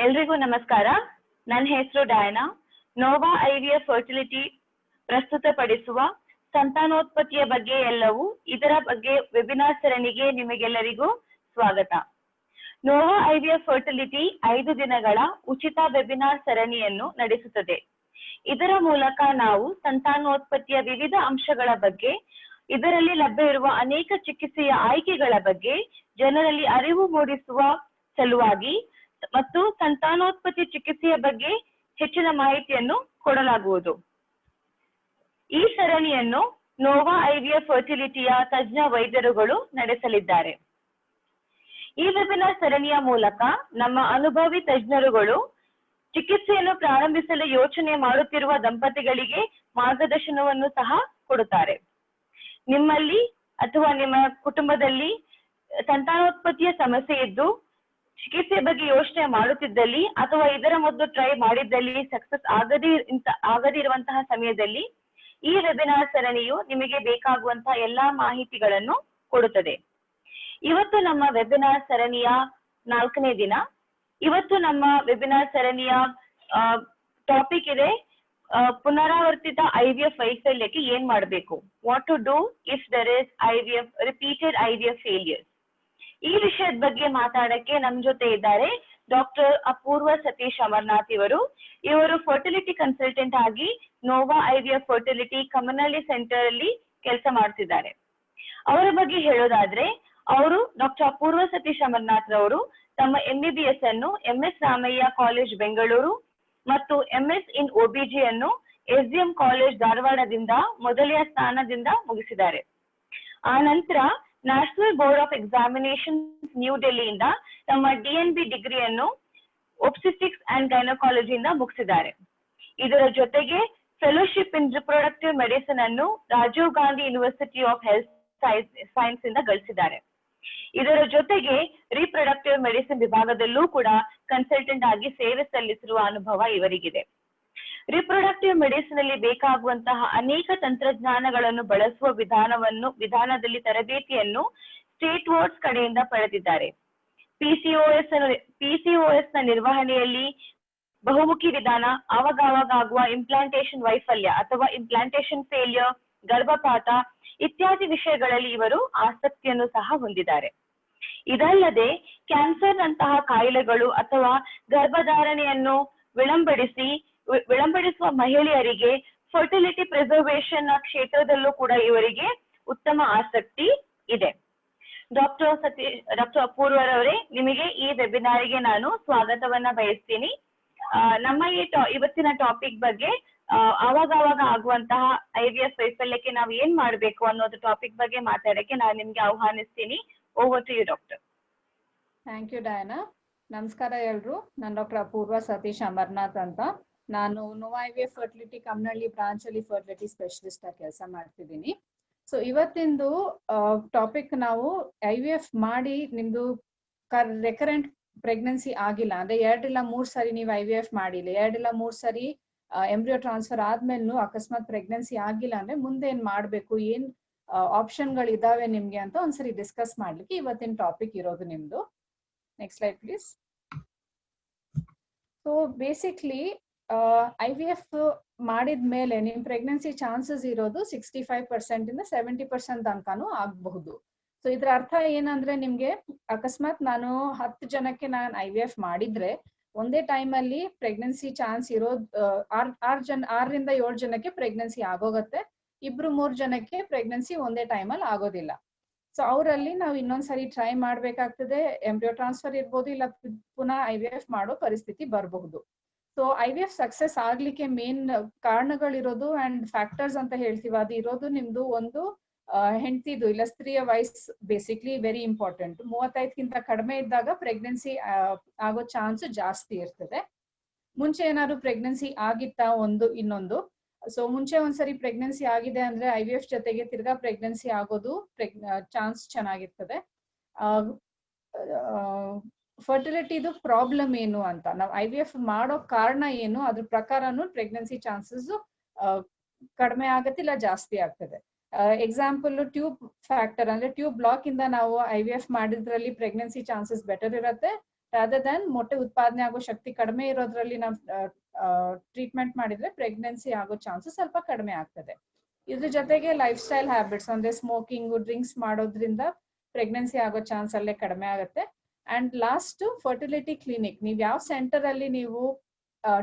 ಎಲ್ರಿಗೂ ನಮಸ್ಕಾರ. ನನ್ನ ಹೆಸರು ಡಯಾನಾ. ನೋವಾ ಐವಿಎಫ್ ಫರ್ಟಿಲಿಟಿ ಪ್ರಸ್ತುತಪಡಿಸುವ ಸಂತಾನೋತ್ಪತ್ತಿಯ ಬಗ್ಗೆ ಎಲ್ಲವೂ ಇದರ ಬಗ್ಗೆ ವೆಬಿನಾರ್ ಸರಣಿಗೆ ನಿಮಗೆಲ್ಲರಿಗೂ ಸ್ವಾಗತ. ನೋವಾ ಐವಿಎಫ್ ಫರ್ಟಿಲಿಟಿ 5 ದಿನಗಳ ಉಚಿತ ವೆಬಿನಾರ್ ಸರಣಿಯನ್ನು ನಡೆಸುತ್ತದೆ. ಇದರ ಮೂಲಕ ನಾವು ಸಂತಾನೋತ್ಪತ್ತಿಯ ವಿವಿಧ ಅಂಶಗಳ ಬಗ್ಗೆ, ಇದರಲ್ಲಿ ಲಭ್ಯವಿರುವ ಅನೇಕ ಚಿಕಿತ್ಸೆಯ ಆಯ್ಕೆಗಳ ಬಗ್ಗೆ ಜನರಲ್ಲಿ ಅರಿವು ಮೂಡಿಸುವ ಸಲುವಾಗಿ ಮತ್ತು ಸಂತಾನೋತ್ಪತ್ತಿ ಚಿಕಿತ್ಸೆಯ ಬಗ್ಗೆ ಹೆಚ್ಚಿನ ಮಾಹಿತಿಯನ್ನು ಕೊಡಲಾಗುವುದು. ಈ ಸರಣಿಯನ್ನು ನೋವಾ ಐವಿಎಫ್ ಫರ್ಟಿಲಿಟಿಯ ತಜ್ಞ ವೈದ್ಯರುಗಳು ನಡೆಸಲಿದ್ದಾರೆ. ಈ ವೆಬಿನಾರ್ ಸರಣಿಯ ಮೂಲಕ ನಮ್ಮ ಅನುಭವಿ ತಜ್ಞರುಗಳು ಚಿಕಿತ್ಸೆಯನ್ನು ಪ್ರಾರಂಭಿಸಲು ಯೋಚನೆ ಮಾಡುತ್ತಿರುವ ದಂಪತಿಗಳಿಗೆ ಮಾರ್ಗದರ್ಶನವನ್ನು ಸಹ ಕೊಡುತ್ತಾರೆ. ನಿಮ್ಮಲ್ಲಿ ಅಥವಾ ನಿಮ್ಮ ಕುಟುಂಬದಲ್ಲಿ ಸಂತಾನೋತ್ಪತ್ತಿಯ ಸಮಸ್ಯೆ ಇದ್ದು ಚಿಕಿತ್ಸೆ ಬಗ್ಗೆ ಯೋಚನೆ ಮಾಡುತ್ತಿದ್ದಲ್ಲಿ ಅಥವಾ ಇದರ ಮೊದಲು ಟ್ರೈ ಮಾಡಿದ್ದಲ್ಲಿ ಸಕ್ಸಸ್ ಆಗದಿರುವಂತಹ ಸಮಯದಲ್ಲಿ ಈ ವೆಬಿನಾರ್ ಸರಣಿಯು ನಿಮಗೆ ಬೇಕಾಗುವಂತಹ ಎಲ್ಲಾ ಮಾಹಿತಿಗಳನ್ನು ಕೊಡುತ್ತದೆ. ಇವತ್ತು ನಮ್ಮ ವೆಬಿನಾರ್ ಸರಣಿಯ 4ನೇ ದಿನ. ಇವತ್ತು ನಮ್ಮ ವೆಬಿನಾರ್ ಸರಣಿಯ ಟಾಪಿಕ್ ಇದೆ ಪುನರಾವರ್ತಿತ ಐವಿಎಫ್ ವೈಫಲ್ಯಕ್ಕೆ ಏನ್ ಮಾಡಬೇಕು, what to do if there is IVF repeated IVF failures. ಈ ವಿಷಯದ ಬಗ್ಗೆ ಮಾತಾಡಕ್ಕೆ ನಮ್ ಜೊತೆ ಇದ್ದಾರೆ ಡಾಕ್ಟರ್ ಅಪೂರ್ವ ಸತೀಶ್ ಅಮರ್ನಾಥ್ ಇವರು. ಇವರು ಫರ್ಟಿಲಿಟಿ ಕನ್ಸಲ್ಟೆಂಟ್ ಆಗಿ ನೋವಾ ಐವಿಎಫ್ ಫರ್ಟಿಲಿಟಿ ಕಮನಹಳ್ಳಿ ಸೆಂಟರ್ ಅಲ್ಲಿ ಕೆಲಸ ಮಾಡ್ತಿದ್ದಾರೆ. ಅವರ ಬಗ್ಗೆ ಹೇಳೋದಾದ್ರೆ, ಅವರು ಡಾಕ್ಟರ್ ಅಪೂರ್ವ ಸತೀಶ್ ಅಮರ್ನಾಥ್ ರವರು ತಮ್ಮ MBBS ಅನ್ನು MS ರಾಮಯ್ಯ ಕಾಲೇಜ್ ಬೆಂಗಳೂರು ಮತ್ತು MS ಇನ್ OBG ಅನ್ನು SDM ಕಾಲೇಜ್ ಧಾರವಾಡದಿಂದ ಮೊದಲನೆಯ ಸ್ಥಾನದಿಂದ ಮುಗಿಸಿದ್ದಾರೆ. ಆ ನಂತರ national board of examination new ಡೆಲ್ಲಿಯಿಂದ ತಮ್ಮ DNB ಡಿಗ್ರಿಯನ್ನು ಒಬ್ಸ್ಟೆಟ್ರಿಕ್ಸ್ ಅಂಡ್ ಗೈನಕಾಲಜಿಯಿಂದ ಮುಗಿಸಿದ್ದಾರೆ. ಇದರ ಜೊತೆಗೆ ಫೆಲೋಶಿಪ್ ಇನ್ ರಿಪ್ರೊಡಕ್ಟಿವ್ ಮೆಡಿಸಿನ್ ಅನ್ನು Rajiv Gandhi university of health science ಇಂದ ಗಳಿಸಿದ್ದಾರೆ. ಇದರ ಜೊತೆಗೆ ರಿಪ್ರೊಡಕ್ಟಿವ್ ಮೆಡಿಸಿನ್ ವಿಭಾಗದಲ್ಲೂ ಕೂಡ ಕನ್ಸಲ್ಟೆಂಟ್ ಆಗಿ ಸೇವೆ ಸಲ್ಲಿಸಿರುವ ಅನುಭವ ಇವರಿಗಿದೆ. ರಿಪ್ರೊಡಕ್ಟಿವ್ ಮೆಡಿಸಿನ್ ಅಲ್ಲಿ ಬೇಕಾಗುವಂತಹ ಅನೇಕ ತಂತ್ರಜ್ಞಾನಗಳನ್ನು ಬಳಸುವ ವಿಧಾನದಲ್ಲಿ ತರಬೇತಿಯನ್ನು ಸ್ಟೇಟ್ ಬೋರ್ಡ್ಸ್ ಕಡೆಯಿಂದ ಪಡೆದಿದ್ದಾರೆ. PCOS ನ ನಿರ್ವಹಣೆಯಲ್ಲಿ ಬಹುಮುಖಿ ವಿಧಾನ, ಆವಾಗ ಆಗುವ ಇಂಪ್ಲಾಂಟೇಶನ್ ವೈಫಲ್ಯ ಅಥವಾ ಇಂಪ್ಲಾಂಟೇಶನ್ ಫೇಲ್ಯೂರ್, ಗರ್ಭಪಾತ ಇತ್ಯಾದಿ ವಿಷಯಗಳಲ್ಲಿ ಇವರು ಆಸಕ್ತಿಯನ್ನು ಸಹ ಹೊಂದಿದ್ದಾರೆ. ಇದಲ್ಲದೆ ಕ್ಯಾನ್ಸರ್ ನಂತಹ ಕಾಯಿಲೆಗಳು ಅಥವಾ ಗರ್ಭಧಾರಣೆಯನ್ನು ವಿಳಂಬಡಿಸುವ ಮಹಿಳೆಯರಿಗೆ ಫರ್ಟಿಲಿಟಿ ಪ್ರಿಸರ್ವೇಷನ್ ಕ್ಷೇತ್ರದಲ್ಲೂ ಕೂಡ ಇವರಿಗೆ ಉತ್ತಮ ಆಸಕ್ತಿ ಇದೆ. ಡಾಕ್ಟರ್ ಅಪೂರ್ವರವರೇ, ನಿಮಗೆ ಈ ವೆಬಿನಾರ್ಗೆ ನಾನು ಸ್ವಾಗತವನ್ನ ಬಯಸ್ತೀನಿ. ನಮ್ಮ ಇವತ್ತಿನ ಟಾಪಿಕ್ ಬಗ್ಗೆ ಆವಾಗ ಆಗುವಂತಹ IVF ವೈಫಲ್ಯಕ್ಕೆ ನಾವು ಏನ್ ಮಾಡ್ಬೇಕು ಅನ್ನೋದು ಟಾಪಿಕ್ ಬಗ್ಗೆ ಮಾತಾಡಕ್ಕೆ ನಾನು ನಿಮ್ಗೆ ಆಹ್ವಾನಿಸ್ತೀನಿ. Over to you doctor. Thank you Diana. ನಮಸ್ಕಾರ ಎಲ್ರು. ನಾನು ಡಾಕ್ಟರ್ ಅಪೂರ್ವ ಸತೀಶ್ ಅಮರ್ನಾಥ್ ಅಂತ. ನಾನು Nova IVF fertility Kamanahalli branch ಅಲ್ಲಿ ಫರ್ಟಿಲಿಟಿ ಸ್ಪೆಷಲಿಸ್ಟ್ ಆಗಿ ಕೆಲಸ ಮಾಡ್ತಿದ್ದೀನಿ. ಸೊ ಇವತ್ತಿಂದು ಟಾಪಿಕ್ ನಾವು IVF ಮಾಡಿ ನಿಮ್ದು ರೆಕರೆಂಟ್ ಪ್ರೆಗ್ನೆನ್ಸಿ ಆಗಿಲ್ಲ ಅಂದ್ರೆ 2 ಇಲ್ಲ 3 ಸರಿ ನೀವು IVF ಮಾಡಿಲ್ಲ, 2 ಇಲ್ಲ 3 ಸರಿ ಎಂಬ್ರಿಯೋ ಟ್ರಾನ್ಸ್ಫರ್ ಆದ್ಮೇಲೆ ಅಕಸ್ಮಾತ್ ಪ್ರೆಗ್ನೆನ್ಸಿ ಆಗಿಲ್ಲ ಅಂದ್ರೆ ಮುಂದೆ ಏನ್ ಮಾಡ್ಬೇಕು, ಏನ್ ಆಪ್ಷನ್ಗಳು ಇದಾವೆ ನಿಮ್ಗೆ ಅಂತ ಒಂದ್ಸರಿ ಡಿಸ್ಕಸ್ ಮಾಡ್ಲಿಕ್ಕೆ ಇವತ್ತಿನ ಟಾಪಿಕ್ ಇರೋದು ನಿಮ್ದು. Next slide please. So basically IVF ಮಾಡಿದ್ಮೇಲೆ ನಿಮ್ ಪ್ರೆಗ್ನೆನ್ಸಿ ಚಾನ್ಸಸ್ ಇರೋದು 65% ಇಂದ 70% ತನಕನೂ ಆಗಬಹುದು. ಸೊ ಇದ್ರ ಅರ್ಥ ಏನಂದ್ರೆ, ನಿಮ್ಗೆ ಅಕಸ್ಮಾತ್ ನಾನು 10 ಜನಕ್ಕೆ ನಾನು IVF ಮಾಡಿದ್ರೆ ಒಂದೇ ಟೈಮ್ ಅಲ್ಲಿ ಪ್ರೆಗ್ನೆನ್ಸಿ ಚಾನ್ಸ್ ಇರೋದು 6 ರಿಂದ 7 ಜನಕ್ಕೆ ಪ್ರೆಗ್ನೆನ್ಸಿ ಆಗೋಗತ್ತೆ. 2-3 ಜನಕ್ಕೆ ಪ್ರೆಗ್ನೆನ್ಸಿ ಒಂದೇ ಟೈಮ್ ಅಲ್ಲಿ ಆಗೋದಿಲ್ಲ. ಸೊ ಅವರಲ್ಲಿ ನಾವು ಇನ್ನೊಂದ್ಸರಿ ಟ್ರೈ ಮಾಡ್ಬೇಕಾಗ್ತದೆ. ಎಂಬ್ರಿಯೋ ಟ್ರಾನ್ಸ್ಫರ್ ಇರ್ಬೋದು, ಇಲ್ಲ ಪುನಃ IVF ಮಾಡೋ ಪರಿಸ್ಥಿತಿ ಬರಬಹುದು. ಸೊ IVF ಸಕ್ಸಸ್ ಆಗ್ಲಿಕ್ಕೆ ಮೇನ್ ಕಾರಣಗಳಿರೋದು ಅಂಡ್ ಫ್ಯಾಕ್ಟರ್ಸ್ ಅಂತ ಹೇಳ್ತೀವಿ, ಅದು ಇರೋದು ನಿಮ್ದು ಒಂದು ಹೆಂಡತಿದು ಇಲ್ಲ ಸ್ತ್ರೀಯ ವಯಸ್ಸು ಬೇಸಿಕ್ಲಿ ವೆರಿ ಇಂಪಾರ್ಟೆಂಟ್. 35ಗಿಂತ ಕಡಿಮೆ ಇದ್ದಾಗ ಪ್ರೆಗ್ನೆನ್ಸಿ ಆಗೋ ಚಾನ್ಸ್ ಜಾಸ್ತಿ ಇರ್ತದೆ. ಮುಂಚೆ ಏನಾದ್ರು ಪ್ರೆಗ್ನೆನ್ಸಿ ಆಗಿತ್ತಾ ಇನ್ನೊಂದು. ಸೊ ಮುಂಚೆ ಒಂದ್ಸರಿ ಪ್ರೆಗ್ನೆನ್ಸಿ ಆಗಿದೆ ಅಂದ್ರೆ IVF ಜೊತೆಗೆ ತಿರ್ಗಾ ಪ್ರೆಗ್ನೆನ್ಸಿ ಆಗೋದು ಚಾನ್ಸ್ ಚೆನ್ನಾಗಿರ್ತದೆ. ಫರ್ಟಿಲಿಟಿದು ಪ್ರಾಬ್ಲಮ್ ಏನು ಅಂತ, ನಾವು IVF ಮಾಡೋ ಕಾರಣ ಏನು, ಅದ್ರ ಪ್ರಕಾರನು ಪ್ರೆಗ್ನೆನ್ಸಿ ಚಾನ್ಸಸ್ ಕಡಿಮೆ ಆಗತ್ತಿಲ್ಲ ಜಾಸ್ತಿ ಆಗ್ತದೆ. ಎಕ್ಸಾಂಪಲ್ ಟ್ಯೂಬ್ ಫ್ಯಾಕ್ಟರ್ ಅಂದ್ರೆ ಟ್ಯೂಬ್ ಬ್ಲಾಕ್ ಇಂದ ನಾವು IVF ಮಾಡಿದ್ರಲ್ಲಿ ಪ್ರೆಗ್ನೆನ್ಸಿ ಚಾನ್ಸಸ್ ಬೆಟರ್ ಇರತ್ತೆ. ರಾದರ್ ದನ್ ಮೊಟ್ಟೆ ಉತ್ಪಾದನೆ ಆಗೋ ಶಕ್ತಿ ಕಡಿಮೆ ಇರೋದ್ರಲ್ಲಿ ನಾವು ಟ್ರೀಟ್ಮೆಂಟ್ ಮಾಡಿದ್ರೆ ಪ್ರೆಗ್ನೆನ್ಸಿ ಆಗೋ ಚಾನ್ಸಸ್ ಸ್ವಲ್ಪ ಕಡಿಮೆ ಆಗ್ತದೆ. ಇದ್ರ ಜೊತೆಗೆ ಲೈಫ್ ಸ್ಟೈಲ್ ಹ್ಯಾಬಿಟ್ಸ್ ಅಂದ್ರೆ ಸ್ಮೋಕಿಂಗ್, ಡ್ರಿಂಕ್ಸ್ ಮಾಡೋದ್ರಿಂದ ಪ್ರೆಗ್ನೆನ್ಸಿ ಆಗೋ ಚಾನ್ಸ್ ಅಲ್ಲೇ ಕಡಿಮೆ ಆಗುತ್ತೆ. ಅಂಡ್ ಲಾಸ್ಟ್ ಫರ್ಟಿಲಿಟಿ ಕ್ಲಿನಿಕ್, ನೀವು ಯಾವ ಸೆಂಟರ್ ಅಲ್ಲಿ ನೀವು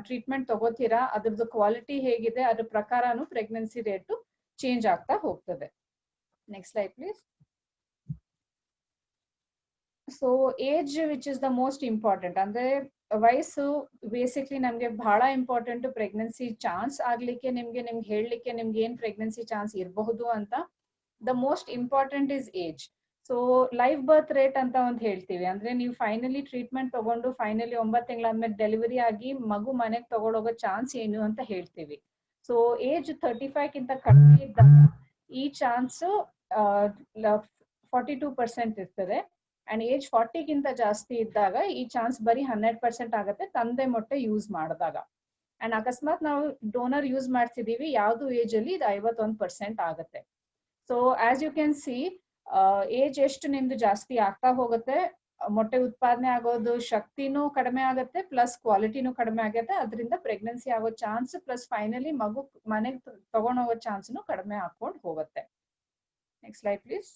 ಟ್ರೀಟ್ಮೆಂಟ್ ತಗೋತೀರಾ ಅದ್ರದ್ದು ಕ್ವಾಲಿಟಿ ಹೇಗಿದೆ ಅದ್ರ ಪ್ರಕಾರನು ಪ್ರೆಗ್ನೆನ್ಸಿ ರೇಟು ಚೇಂಜ್ ಆಗ್ತಾ ಹೋಗ್ತದೆ. Next slide please. So age which is the most important, ಅಂದ್ರೆ ವಯಸ್ಸು ಬೇಸಿಕ್ಲಿ ನಮ್ಗೆ ಬಹಳ ಇಂಪಾರ್ಟೆಂಟ್ ಪ್ರೆಗ್ನೆನ್ಸಿ ಚಾನ್ಸ್ ಆಗ್ಲಿಕ್ಕೆ, ನಿಮ್ಗೆ ಹೇಳಲಿಕ್ಕೆ ನಿಮ್ಗೆ ಏನ್ ಪ್ರೆಗ್ನೆನ್ಸಿ ಚಾನ್ಸ್ ಇರಬಹುದು ಅಂತ. The most important is age. So live birth rate ಅಂತ ಒಂದು ಹೇಳ್ತೀವಿ, ಅಂದ್ರೆ ನೀವು ಫೈನಲಿ ಟ್ರೀಟ್ಮೆಂಟ್ ತಗೊಂಡು ಫೈನಲಿ 9 ತಿಂಗಳಾದ್ಮೇಲೆ ಡೆಲಿವರಿ ಆಗಿ ಮಗು ಮನೆಗೆ ತಗೊಂಡೋಗೋ ಚಾನ್ಸ್ ಏನು ಅಂತ ಹೇಳ್ತೀವಿ. ಸೊ ಏಜ್ 35 ಕಿಂತ ಕಡಿಮೆ ಇದ್ದಾಗ ಈ ಚಾನ್ಸ್ 42% ಇರ್ತದೆ. ಅಂಡ್ ಏಜ್ 40 ಗಿಂತ ಜಾಸ್ತಿ ಇದ್ದಾಗ ಈ ಚಾನ್ಸ್ ಬರೀ 100% ಆಗುತ್ತೆ ತಂದೆ ಮೊಟ್ಟೆ ಯೂಸ್ ಮಾಡಿದಾಗ. ಅಂಡ್ ಅಕಸ್ಮಾತ್ ನಾವು ಡೋನರ್ ಯೂಸ್ ಮಾಡ್ತಿದೀವಿ ಯಾವ್ದು ಏಜ್ ಅಲ್ಲಿ ಇದು 51% ಆಗುತ್ತೆ. So as you can see age ಎಷ್ಟು ನಿಮ್ದು ಜಾಸ್ತಿ ಆಗ್ತಾ ಹೋಗುತ್ತೆ, ಮೊಟ್ಟೆ ಉತ್ಪಾದನೆ ಆಗೋದು ಶಕ್ತಿನೂ ಕಡಿಮೆ ಆಗುತ್ತೆ, ಪ್ಲಸ್ ಕ್ವಾಲಿಟಿನೂ ಕಡಿಮೆ ಆಗುತ್ತೆ. ಅದರಿಂದ ಪ್ರೆಗ್ನೆನ್ಸಿ ಆಗೋ ಚಾನ್ಸ್ ಪ್ಲಸ್ ಫೈನಲಿ ಮಗು ಮನೆಗೆ ತಗೊಂಡೋಗೋ ಚಾನ್ಸ್ನು ಕಡಿಮೆ ಹಾಕೊಂಡು ಹೋಗುತ್ತೆ. Next slide please.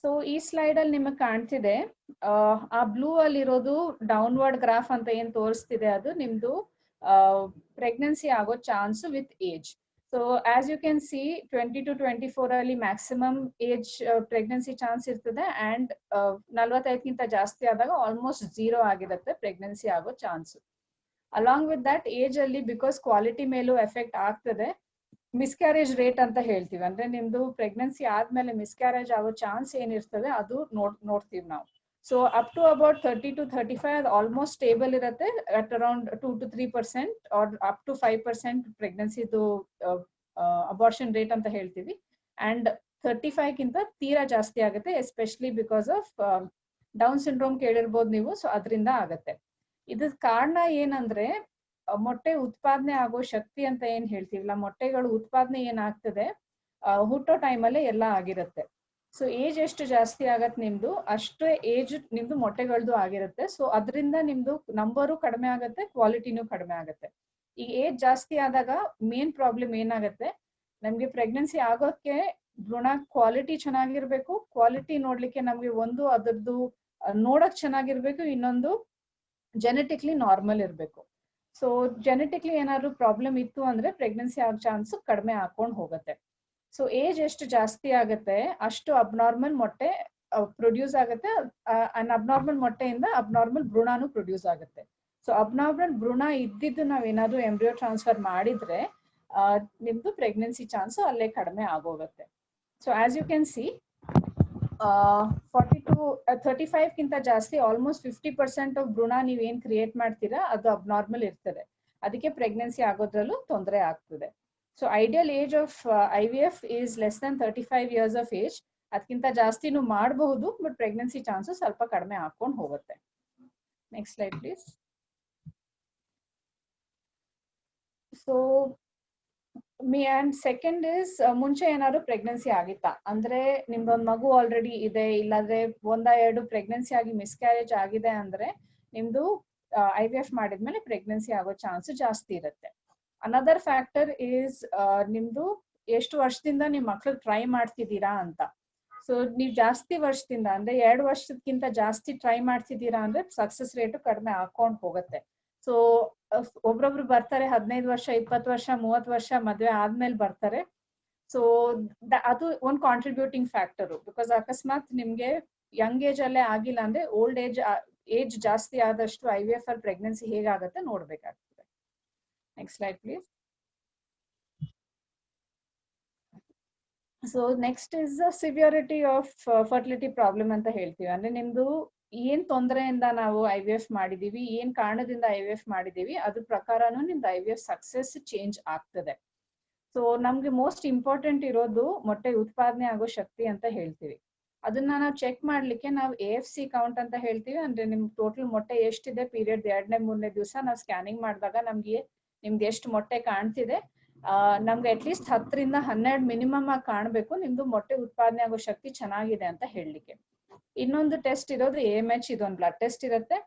ಸೊ ಈ ಸ್ಲೈಡ್ ಅಲ್ಲಿ ನಿಮಗೆ ಕಾಣ್ತಿದೆ, ಆ ಬ್ಲೂ ಅಲ್ಲಿ ಇರೋದು ಡೌನ್ವರ್ಡ್ ಗ್ರಾಫ್ ಅಂತ ಏನ್ ತೋರಿಸ್ತಿದೆ ಅದು ನಿಮ್ದು ಪ್ರೆಗ್ನೆನ್ಸಿ ಆಗೋ chance with age. So as you can see 20 to 24 ಅಲ್ಲಿ ಮ್ಯಾಕ್ಸಿಮಮ್ ಏಜ್ ಪ್ರೆಗ್ನೆನ್ಸಿ ಚಾನ್ಸ್ ಇರ್ತದೆ. ಅಂಡ್ 45 ಗಿಂತ ಜಾಸ್ತಿ ಆದಾಗ ಆಲ್ಮೋಸ್ಟ್ 0 ಆಗಿರುತ್ತೆ ಪ್ರೆಗ್ನೆನ್ಸಿ ಆಗೋ chance. Along with that age ಅಲ್ಲಿ ಬಿಕಾಸ್ ಕ್ವಾಲಿಟಿ ಮೇಲೂ ಎಫೆಕ್ಟ್ ಆಗ್ತದೆ, ಮಿಸ್ಕ್ಯಾರೇಜ್ ರೇಟ್ ಅಂತ ಹೇಳ್ತೀವಿ, ಅಂದ್ರೆ ನಿಮ್ದು ಪ್ರೆಗ್ನೆನ್ಸಿ ಆದ್ಮೇಲೆ ಮಿಸ್ಕ್ಯಾರೇಜ್ ಆಗೋ ಚಾನ್ಸ್ ಏನಿರ್ತದೆ ಅದು ನೋಡ್ತೀವಿ ನಾವು. So up to about 30 to 35 almost stable ಇರುತ್ತೆ at around 2 to 3% or up to 5% ಪ್ರೆಗ್ನೆನ್ಸಿದು ಅಬಾರ್ಷನ್ ರೇಟ್ ಅಂತ ಹೇಳ್ತೀವಿ. ಅಂಡ್ 35 ಗಿಂತ ತೀರಾ ಜಾಸ್ತಿ ಆಗುತ್ತೆ, especially because of down syndrome ಕೇಳಿರ್ಬೋದು ನೀವು. ಸೊ ಅದರಿಂದ ಆಗತ್ತೆ. ಇದ್ರ ಕಾರಣ ಏನಂದ್ರೆ ಮೊಟ್ಟೆ ಉತ್ಪಾದನೆ ಆಗೋ ಶಕ್ತಿ ಅಂತ ಏನ್ ಹೇಳ್ತೀವಲ್ಲ, ಮೊಟ್ಟೆಗಳು ಉತ್ಪಾದನೆ ಏನಾಗ್ತದೆ ಹುಟ್ಟೋ ಟೈಮಲ್ಲೇ ಎಲ್ಲ ಆಗಿರುತ್ತೆ. ಸೊ ಏಜ್ ಎಷ್ಟು ಜಾಸ್ತಿ ಆಗತ್ತೆ ನಿಮ್ದು ಅಷ್ಟೇ ಏಜ್ ನಿಮ್ದು ಮೊಟ್ಟೆಗಳದ್ದು ಆಗಿರುತ್ತೆ. ಸೊ ಅದರಿಂದ ನಿಮ್ದು ನಂಬರು ಕಡಿಮೆ ಆಗುತ್ತೆ, ಕ್ವಾಲಿಟಿನೂ ಕಡಿಮೆ ಆಗುತ್ತೆ. ಈ ಏಜ್ ಜಾಸ್ತಿ ಆದಾಗ ಮೇನ್ ಪ್ರಾಬ್ಲಮ್ ಏನಾಗುತ್ತೆ, ನಮ್ಗೆ ಪ್ರೆಗ್ನೆನ್ಸಿ ಆಗೋಕ್ಕೆ ಭ್ರೂಣ ಕ್ವಾಲಿಟಿ ಚೆನ್ನಾಗಿರ್ಬೇಕು. ಕ್ವಾಲಿಟಿ ನೋಡ್ಲಿಕ್ಕೆ ನಮ್ಗೆ ಒಂದು ಅದರದ್ದು ನೋಡಕ್ ಚೆನ್ನಾಗಿರ್ಬೇಕು, ಇನ್ನೊಂದು ಜೆನೆಟಿಕ್ಲಿ ನಾರ್ಮಲ್ ಇರ್ಬೇಕು. ಸೊ ಜೆನೆಟಿಕ್ಲಿ ಏನಾದ್ರು ಪ್ರಾಬ್ಲಮ್ ಇತ್ತು ಅಂದ್ರೆ ಪ್ರೆಗ್ನೆನ್ಸಿ ಆಗೋ ಚಾನ್ಸ್ ಕಡಿಮೆ ಹಾಕೊಂಡು ಹೋಗುತ್ತೆ. ಸೊ ಏಜ್ ಎಷ್ಟು ಜಾಸ್ತಿ ಆಗುತ್ತೆ ಅಷ್ಟು ಅಬ್ನಾರ್ಮಲ್ ಮೊಟ್ಟೆ ಪ್ರೊಡ್ಯೂಸ್ ಆಗುತ್ತೆ. ಅಬ್ನಾರ್ಮಲ್ ಮೊಟ್ಟೆಯಿಂದ ಅಬ್ನಾರ್ಮಲ್ ಭ್ರೂಣಾನು ಪ್ರೊಡ್ಯೂಸ್ ಆಗುತ್ತೆ. ಸೊ ಅಬ್ನಾರ್ಮಲ್ ಭ್ರೂಣ ಇದ್ದಿದ್ದು ನಾವೇನಾದ್ರೂ ಎಂಬ್ರಿಯೋ ಟ್ರಾನ್ಸ್ಫರ್ ಮಾಡಿದ್ರೆ ನಿಮ್ದು ಪ್ರೆಗ್ನೆನ್ಸಿ ಚಾನ್ಸ್ ಅಲ್ಲೇ ಕಡಿಮೆ ಆಗೋಗುತ್ತೆ. So as you can see 40 to 35 ಗಿಂತ ಜಾಸ್ತಿ ಆಲ್ಮೋಸ್ಟ್ 50% ಆಫ್ ಭ್ರೂಣ ನೀವೇನ್ ಕ್ರಿಯೇಟ್ ಮಾಡ್ತೀರಾ ಅದು ಅಬ್ನಾರ್ಮಲ್ ಇರ್ತದೆ. ಅದಕ್ಕೆ ಪ್ರೆಗ್ನೆನ್ಸಿ ಆಗೋದ್ರಲ್ಲೂ ತೊಂದರೆ ಆಗ್ತದೆ. So ideal age of IVF is less than 35 years of age. ಅದಕ್ಕಿಂತ ಜಾಸ್ತಿನೂ ಮಾಡಬಹುದು, ಬಟ್ ಪ್ರೆಗ್ನೆನ್ಸಿ ಚಾನ್ಸಸ್ ಸ್ವಲ್ಪ ಕಡಿಮೆ ಹಾಕೊಂಡು ಹೋಗುತ್ತೆ. Next slide please. So and second is ಮುಂಚೆ ಏನಾದ್ರು ಪ್ರೆಗ್ನೆನ್ಸಿ ಆಗಿತ್ತಾ, ಅಂದ್ರೆ ನಿಮ್ದೊಂದು ಮಗು ಆಲ್ರೆಡಿ ಇದೆ, ಇಲ್ಲಾಂದ್ರೆ 1-2 ಪ್ರೆಗ್ನೆನ್ಸಿ ಆಗಿ ಮಿಸ್ಕ್ಯಾರೇಜ್ ಆಗಿದೆ ಅಂದ್ರೆ ನಿಮ್ದು IVF ಮಾಡಿದ್ಮೇಲೆ ಪ್ರೆಗ್ನೆನ್ಸಿ ಆಗೋ ಚಾನ್ಸ್ ಜಾಸ್ತಿ ಇರುತ್ತೆ. ಅನದರ್ ಫ್ಯಾಕ್ಟರ್ ಈಸ್ ನಿಮ್ದು ಎಷ್ಟು ವರ್ಷದಿಂದ ನಿಮ್ ಮಕ್ಳು ಟ್ರೈ ಮಾಡ್ತಿದ್ದೀರಾ ಅಂತ. ಸೊ ನೀವು ಜಾಸ್ತಿ ವರ್ಷದಿಂದ ಅಂದ್ರೆ 2 ವರ್ಷಕ್ಕಿಂತ ಜಾಸ್ತಿ ಟ್ರೈ ಮಾಡ್ತಿದ್ದೀರಾ ಅಂದ್ರೆ ಸಕ್ಸಸ್ ರೇಟು ಕಡಿಮೆ ಹಾಕೊಂಡು ಹೋಗುತ್ತೆ. ಸೊ ಒಬ್ರೊಬ್ರು ಬರ್ತಾರೆ 15 ವರ್ಷ, 20 ವರ್ಷ, 30 ವರ್ಷ ಮದ್ವೆ ಆದ್ಮೇಲೆ ಬರ್ತಾರೆ. ಸೊ ಅದು ಒಂದು ಕಾಂಟ್ರಿಬ್ಯೂಟಿಂಗ್ ಫ್ಯಾಕ್ಟರ್. ಬಿಕಾಸ್ ಅಕಸ್ಮಾತ್ ನಿಮ್ಗೆ ಯಂಗ್ ಏಜ್ ಅಲ್ಲೇ ಆಗಿಲ್ಲ ಅಂದ್ರೆ ಓಲ್ಡ್ ಏಜ್ ಜಾಸ್ತಿ ಆದಷ್ಟು IVF ಅಲ್ಲಿ ಪ್ರೆಗ್ನೆನ್ಸಿ ಹೇಗಾಗತ್ತೆ ನೋಡ್ಬೇಕಾಗ್ತದೆ. Next slide please. So next is severity of fertility problem ಅಂತ ಹೇಳ್ತೀವಿ. ಅಂದ್ರೆ ನಿಮ್ದು ಏನ್ ತೊಂದರೆಯಿಂದ ನಾವು IVF ಮಾಡಿದೀವಿ, ಏನ್ ಕಾರಣದಿಂದ IVF ಮಾಡಿದೀವಿ ಅದ್ರ ಪ್ರಕಾರನು ನಿಮ್ದು IVF ಸಕ್ಸಸ್ ಚೇಂಜ್ ಆಗ್ತದೆ. ಸೊ ನಮ್ಗೆ ಮೋಸ್ಟ್ ಇಂಪಾರ್ಟೆಂಟ್ ಇರೋದು ಮೊಟ್ಟೆ ಉತ್ಪಾದನೆ ಆಗೋ ಶಕ್ತಿ ಅಂತ ಹೇಳ್ತೀವಿ. ಅದನ್ನ ನಾವು ಚೆಕ್ ಮಾಡ್ಲಿಕ್ಕೆ ನಾವು AFC ಕೌಂಟ್ ಅಂತ ಹೇಳ್ತೀವಿ. ಅಂದ್ರೆ ನಿಮ್ ಟೋಟಲ್ ಮೊಟ್ಟೆ ಎಷ್ಟಿದೆ ಪೀರಿಯಡ್ 2ನೇ 3ನೇ ದಿವಸ ನಾವು ಸ್ಕ್ಯಾನಿಂಗ್ ಮಾಡಿದಾಗ ನಿಮ್ದು ಎಷ್ಟು ಮೊಟ್ಟೆ ಕಾಣ್ತಿದೆ, ನಮ್ಗೆ ಅಟ್ಲೀಸ್ಟ್ 10 ರಿಂದ 12 ಮಿನಿಮಮ್ ಆಗಿ ಕಾಣ್ಬೇಕು ನಿಮ್ದು ಮೊಟ್ಟೆ ಉತ್ಪಾದನೆ ಆಗೋ ಶಕ್ತಿ ಚೆನ್ನಾಗಿದೆ ಅಂತ ಹೇಳಲಿಕ್ಕೆ. ಇನ್ನೊಂದು ಟೆಸ್ಟ್ ಇರೋದು AMH, ಇದೊಂದು ಬ್ಲಡ್ ಟೆಸ್ಟ್ ಇರುತ್ತೆ.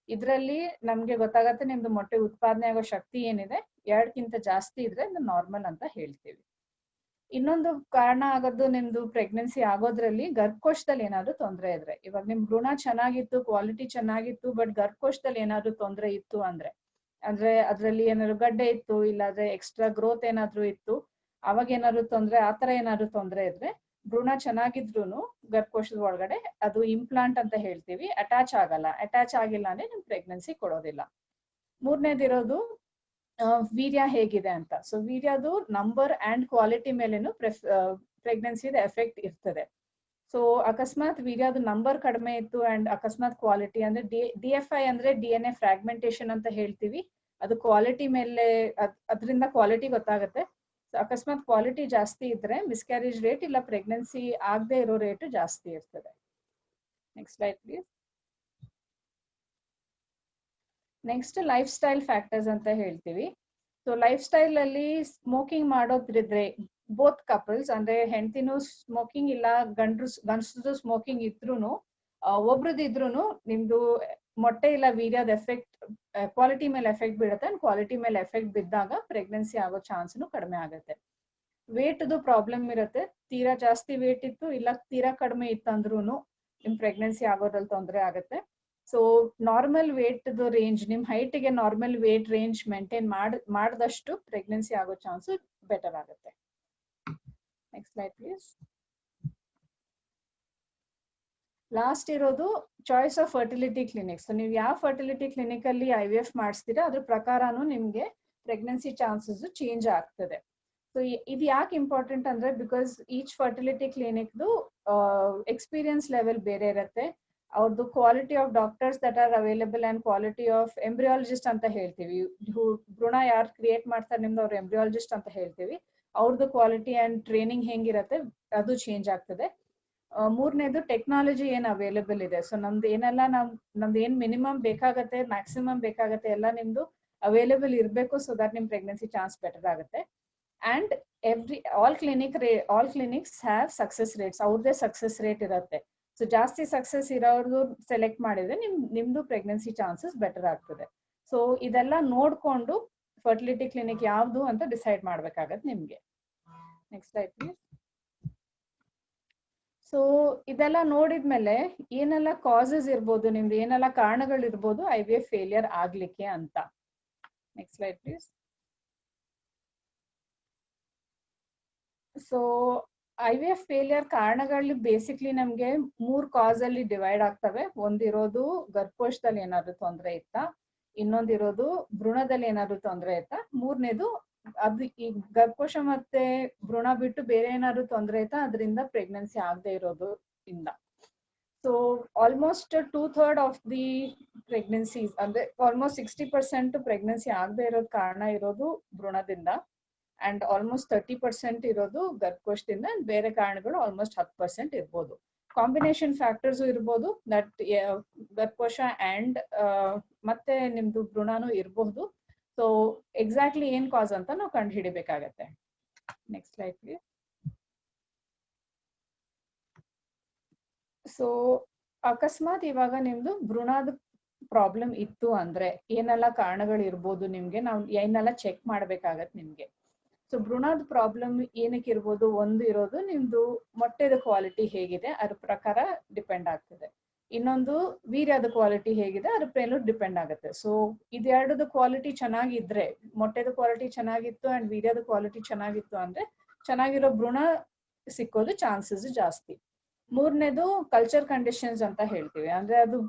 ಇದರಲ್ಲಿ ನಮ್ಗೆ ಗೊತ್ತಾಗತ್ತೆ ನಿಮ್ದು ಮೊಟ್ಟೆ ಉತ್ಪಾದನೆ ಆಗೋ ಶಕ್ತಿ ಏನಿದೆ 2ಕ್ಕಿಂತ ಜಾಸ್ತಿ ಇದ್ರೆ ನಾರ್ಮಲ್ ಅಂತ ಹೇಳ್ತೀವಿ. ಇನ್ನೊಂದು ಕಾರಣ ಆಗೋದು ನಿಮ್ದು ಪ್ರೆಗ್ನೆನ್ಸಿ ಆಗೋದ್ರಲ್ಲಿ ಗರ್ಭಕೋಶದಲ್ಲಿ ಏನಾದ್ರು ತೊಂದರೆ ಇದ್ರೆ, ಇವಾಗ ನಿಮ್ ಭ್ರೂಣ ಚೆನ್ನಾಗಿತ್ತು, ಕ್ವಾಲಿಟಿ ಚೆನ್ನಾಗಿತ್ತು, ಬಟ್ ಗರ್ಭಕೋಶದಲ್ಲಿ ಏನಾದ್ರು ತೊಂದರೆ ಇತ್ತು ಅಂದ್ರೆ ಅದ್ರಲ್ಲಿ ಏನಾದ್ರು ಗಡ್ಡೆ ಇತ್ತು, ಇಲ್ಲಾಂದ್ರೆ ಎಕ್ಸ್ಟ್ರಾ ಗ್ರೋತ್ ಏನಾದ್ರು ಇತ್ತು, ಅವಾಗ ಏನಾದ್ರು ತೊಂದ್ರೆ, ಆತರ ಏನಾದ್ರು ತೊಂದರೆ ಇದ್ರೆ ಭ್ರೂಣ ಚೆನ್ನಾಗಿದ್ರೂನು ಗರ್ಭಕೋಶದ ಒಳಗಡೆ ಅದು ಇಂಪ್ಲಾಂಟ್ ಅಂತ ಹೇಳ್ತೀವಿ, ಅಟ್ಯಾಚ್ ಆಗಲ್ಲ. ಅಟ್ಯಾಚ್ ಆಗಿಲ್ಲ ಅಂದ್ರೆ ನಿಮ್ ಪ್ರೆಗ್ನೆನ್ಸಿ ಕೊಡೋದಿಲ್ಲ. ಮೂರನೇದಿರೋದು ವೀರ್ಯ ಹೇಗಿದೆ ಅಂತ. ಸೊ ವೀರ್ಯದು ನಂಬರ್ ಅಂಡ್ ಕ್ವಾಲಿಟಿ ಮೇಲೇನು ಪ್ರೆಗ್ನೆನ್ಸಿದ ಎಫೆಕ್ಟ್ ಇರ್ತದೆ. ಸೊ ಅಕಸ್ಮಾತ್ ವೀರ್ಯದ ನಂಬರ್ ಕಡಿಮೆ ಇತ್ತು ಅಂಡ್ ಅಕಸ್ಮಾತ್ ಕ್ವಾಲಿಟಿ ಅಂದ್ರೆ DFI ಅಂದ್ರೆ DNA ಫ್ರಾಗ್ಮೆಂಟೇಶನ್ ಅಂತ ಹೇಳ್ತೀವಿ, ಅದು ಕ್ವಾಲಿಟಿ ಮೇಲೆ ಅದರಿಂದ ಕ್ವಾಲಿಟಿ ಗೊತ್ತಾಗುತ್ತೆ. ಅಕಸ್ಮಾತ್ ಕ್ವಾಲಿಟಿ ಜಾಸ್ತಿ ಇದ್ರೆ ಮಿಸ್ಕ್ಯಾರೇಜ್ ರೇಟ್ ಇಲ್ಲ ಪ್ರೆಗ್ನೆನ್ಸಿ ಆಗದೆ ಇರೋ ರೇಟ್ ಜಾಸ್ತಿ ಇರ್ತದೆ. Next slide please. Next life style factors ಅಂತ ಹೇಳ್ತೀವಿ. ಸೊ ಲೈಫ್ ಸ್ಟೈಲ್ ಅಲ್ಲಿ ಸ್ಮೋಕಿಂಗ್ ಮಾಡೋದ್ರಿದ್ರೆ ಬೋತ್ ಕಪಲ್ಸ್ ಅಂದ್ರೆ ಹೆಂಡತಿನೂ ಸ್ಮೋಕಿಂಗ್ ಇಲ್ಲ ಗಂಡಸದು ಸ್ಮೋಕಿಂಗ್ ಇದ್ರೂನು ಒಬ್ರದಿದ್ರೂನು ನಿಮ್ದು ಮೊಟ್ಟೆ ಇಲ್ಲ ವೀರ್ಯದ ಎಫೆಕ್ಟ್ ಕ್ವಾಲಿಟಿ ಮೇಲೆ ಎಫೆಕ್ಟ್ ಬೀಳುತ್ತೆ. ಅಂಡ್ ಕ್ವಾಲಿಟಿ ಮೇಲೆ ಎಫೆಕ್ಟ್ ಬಿದ್ದಾಗ ಪ್ರೆಗ್ನೆನ್ಸಿ ಆಗೋ ಚಾನ್ಸ್ನು ಕಡಿಮೆ ಆಗುತ್ತೆ. ವೇಟ್ದು ಪ್ರಾಬ್ಲಮ್ ಇರುತ್ತೆ, ತೀರಾ ಜಾಸ್ತಿ ವೇಟ್ ಇತ್ತು ಇಲ್ಲ ತೀರಾ ಕಡಿಮೆ ಇತ್ತಂದ್ರೂನು ನಿಮ್ ಪ್ರೆಗ್ನೆನ್ಸಿ ಆಗೋದ್ರಲ್ಲಿ ತೊಂದರೆ ಆಗುತ್ತೆ. ಸೊ ನಾರ್ಮಲ್ ವೇಟ್ ರೇಂಜ್, ನಿಮ್ ಹೈಟ್ ಗೆ ನಾರ್ಮಲ್ ವೇಟ್ ರೇಂಜ್ ಮೇಂಟೈನ್ ಮಾಡಿದಷ್ಟು ಪ್ರೆಗ್ನೆನ್ಸಿ ಆಗೋ ಚಾನ್ಸ್ ಬೆಟರ್ ಆಗುತ್ತೆ. Next slide please. ಲಾಸ್ಟ್ ಇರೋದು ಚಾಯ್ಸ್ ಆಫ್ ಫರ್ಟಿಲಿಟಿ ಕ್ಲಿನಿಕ್ಸ್. ನೀವು ಯಾವ ಫರ್ಟಿಲಿಟಿ ಕ್ಲಿನಿಕ್ ಅಲ್ಲಿ IVF ಮಾಡಿಸ್ತೀರಾ ಅದ್ರ ಪ್ರಕಾರನು ನಿಮ್ಗೆ ಪ್ರೆಗ್ನೆನ್ಸಿ ಚಾನ್ಸಸ್ ಚೇಂಜ್ ಆಗ್ತದೆ. ಸೊ ಇದು ಯಾಕೆ ಇಂಪಾರ್ಟೆಂಟ್ ಅಂದ್ರೆ ಬಿಕಾಸ್ ಈಚ್ ಫರ್ಟಿಲಿಟಿ ಕ್ಲಿನಿಕ್ದು ಎಕ್ಸ್ಪೀರಿಯನ್ಸ್ ಲೆವೆಲ್ ಬೇರೆ ಇರುತ್ತೆ, ಅವ್ರದ್ದು quality of doctors that are available and quality of embryologist ಅಂತ ಹೇಳ್ತೀವಿ, ಭ್ರೂಣ ಯಾರು ಕ್ರಿಯೇಟ್ ಮಾಡ್ತಾರೆ ನಿಮ್ದು ಅವ್ರ ಎಂಬ್ರಿಯಾಲಜಿಸ್ಟ್ ಅಂತ ಹೇಳ್ತೀವಿ, ಅವ್ರದ್ದು ಕ್ವಾಲಿಟಿ ಅಂಡ್ ಟ್ರೈನಿಂಗ್ ಹೆಂಗಿರತ್ತೆ ಅದು ಚೇಂಜ್ ಆಗ್ತದೆ. ಮೂರನೇದು ಟೆಕ್ನಾಲಜಿ ಏನ್ ಅವೈಲೇಬಲ್ ಇದೆ. ಸೊ ನಮ್ದು ಏನೆಲ್ಲ ನಮ್ದು ಏನ್ ಮಿನಿಮಮ್ ಬೇಕಾಗತ್ತೆ ಮ್ಯಾಕ್ಸಿಮಮ್ ಬೇಕಾಗತ್ತೆ ಎಲ್ಲ ನಿಮ್ದು ಅವೈಲೇಬಲ್ ಇರಬೇಕು, ಸೊ ದಟ್ ನಿಮ್ ಪ್ರೆಗ್ನೆನ್ಸಿ ಚಾನ್ಸ್ ಬೆಟರ್ ಆಗುತ್ತೆ. And all clinics have success rates, ಅವ್ರದೇ ಸಕ್ಸಸ್ ರೇಟ್ ಇರುತ್ತೆ. ಸೊ ಜಾಸ್ತಿ ಸಕ್ಸಸ್ ಇರೋರ್ದು ಸೆಲೆಕ್ಟ್ ಮಾಡಿದ್ರೆ ನಿಮ್ದು ಪ್ರೆಗ್ನೆನ್ಸಿ ಚಾನ್ಸಸ್ ಬೆಟರ್ ಆಗ್ತದೆ. ಸೊ ಇದೆಲ್ಲ ನೋಡ್ಕೊಂಡು ಫರ್ಟಿಲಿಟಿ ಕ್ಲಿನಿಕ್ ಯಾವ್ದು ಅಂತ ಡಿಸೈಡ್ ಮಾಡ್ಬೇಕಾಗತ್ತೆ ನಿಮ್ಗೆ. Next slide please. ಸೊ ಇದೆಲ್ಲ ನೋಡಿದ್ಮೇಲೆ ಏನೆಲ್ಲ ಕಾಸಸ್ ಇರ್ಬೋದು, ನಿಮ್ದು ಏನೆಲ್ಲ ಕಾರಣಗಳಿರ್ಬೋದು IVF ಫೇಲಿಯರ್ ಆಗ್ಲಿಕ್ಕೆ ಅಂತ. Next slide please. So IVF failure ಕಾರಣಗಳಲ್ಲಿ ಬೇಸಿಕ್ಲಿ ನಮ್ಗೆ 3 ಕಾಸ್ ಅಲ್ಲಿ ಡಿವೈಡ್ ಆಗ್ತವೆ. ಒಂದಿರೋದು ಗರ್ಭಕೋಶದಲ್ಲಿ ಏನಾದ್ರು ತೊಂದರೆ ಇತ್ತಾ, ಇನ್ನೊಂದಿರೋದು ಭ್ರೂಣದಲ್ಲಿ ಏನಾದ್ರು ತೊಂದರೆ ಇತ್ತಾ, ಮೂರನೇದು ಅದು ಈ ಗರ್ಭಕೋಶ ಮತ್ತೆ ಭ್ರೂಣ ಬಿಟ್ಟು ಬೇರೆ ಏನಾದ್ರು ತೊಂದರೆ ಇತ್ತಾ ಅದರಿಂದ ಪ್ರೆಗ್ನೆನ್ಸಿ ಆಗದೆ ಇರೋದು ಇಂದ. So almost 2/3 of the pregnancies ಅಂದ್ರೆ ಆಲ್ಮೋಸ್ಟ್ 60% ಪ್ರೆಗ್ನೆನ್ಸಿ ಆಗದೆ ಇರೋದು ಕಾರಣ ಇರೋದು ಭ್ರೂಣದಿಂದ ಅಂಡ್ ಆಲ್ಮೋಸ್ಟ್ 30% ಇರೋದು ಗರ್ಭಕೋಶದಿಂದ, ಬೇರೆ ಕಾರಣಗಳು ಆಲ್ಮೋಸ್ಟ್ 10% ಇರ್ಬೋದು. ಕಾಂಬಿನೇಷನ್ ಫ್ಯಾಕ್ಟರ್ಸ್ ಇರ್ಬೋದು, ದಟ್ ಗರ್ಭಕೋಶ ಅಂಡ್ ಮತ್ತೆ ನಿಮ್ದು ಭ್ರೂಣನೂ ಇರಬಹುದು. ಸೊ ಎಕ್ಸಾಕ್ಟ್ಲಿ ಏನ್ ಕಾಸ್ ಅಂತ ನಾವು ಕಂಡು ಹಿಡಿಬೇಕಾಗತ್ತೆ. Next slide please. ಸೊ ಅಕಸ್ಮಾತ್ ಇವಾಗ ನಿಮ್ದು ಭ್ರೂಣದ ಪ್ರಾಬ್ಲಮ್ ಇತ್ತು ಅಂದ್ರೆ ಏನೆಲ್ಲ ಕಾರಣಗಳು ಇರ್ಬೋದು ನಿಮ್ಗೆ, ನಾವು ಏನೆಲ್ಲ ಚೆಕ್ ಮಾಡ್ಬೇಕಾಗತ್ತೆ ನಿಮ್ಗೆ. ಸೊ ಭ್ರೂಣದ ಪ್ರಾಬ್ಲಮ್ ಏನಕ್ಕೆ ಇರ್ಬೋದು, ಒಂದು ಇರೋದು ನಿಮ್ದು ಮೊಟ್ಟೆದ ಕ್ವಾಲಿಟಿ ಹೇಗಿದೆ ಅದ್ರ ಪ್ರಕಾರ ಡಿಪೆಂಡ್ ಆಗ್ತದೆ. ಇನ್ನೊಂದು ವೀರ್ಯದ ಕ್ವಾಲಿಟಿ ಹೇಗಿದೆ ಅದ್ರ ಮೇಲೂ ಡಿಪೆಂಡ್ ಆಗುತ್ತೆ. ಸೊ ಇದೆರಡದ ಕ್ವಾಲಿಟಿ ಚೆನ್ನಾಗಿದ್ರೆ, ಮೊಟ್ಟೆದ ಕ್ವಾಲಿಟಿ ಚೆನ್ನಾಗಿತ್ತು ಅಂಡ್ ವೀರ್ಯದ ಕ್ವಾಲಿಟಿ ಚೆನ್ನಾಗಿತ್ತು ಅಂದ್ರೆ ಚೆನ್ನಾಗಿರೋ ಭ್ರೂಣ ಸಿಕ್ಕೋದು ಚಾನ್ಸಸ್ ಜಾಸ್ತಿ. ಮೂರನೇದು ಕಲ್ಚರ್ ಕಂಡೀಷನ್ಸ್ ಅಂತ ಹೇಳ್ತೀವಿ, ಅಂದ್ರೆ ಅದು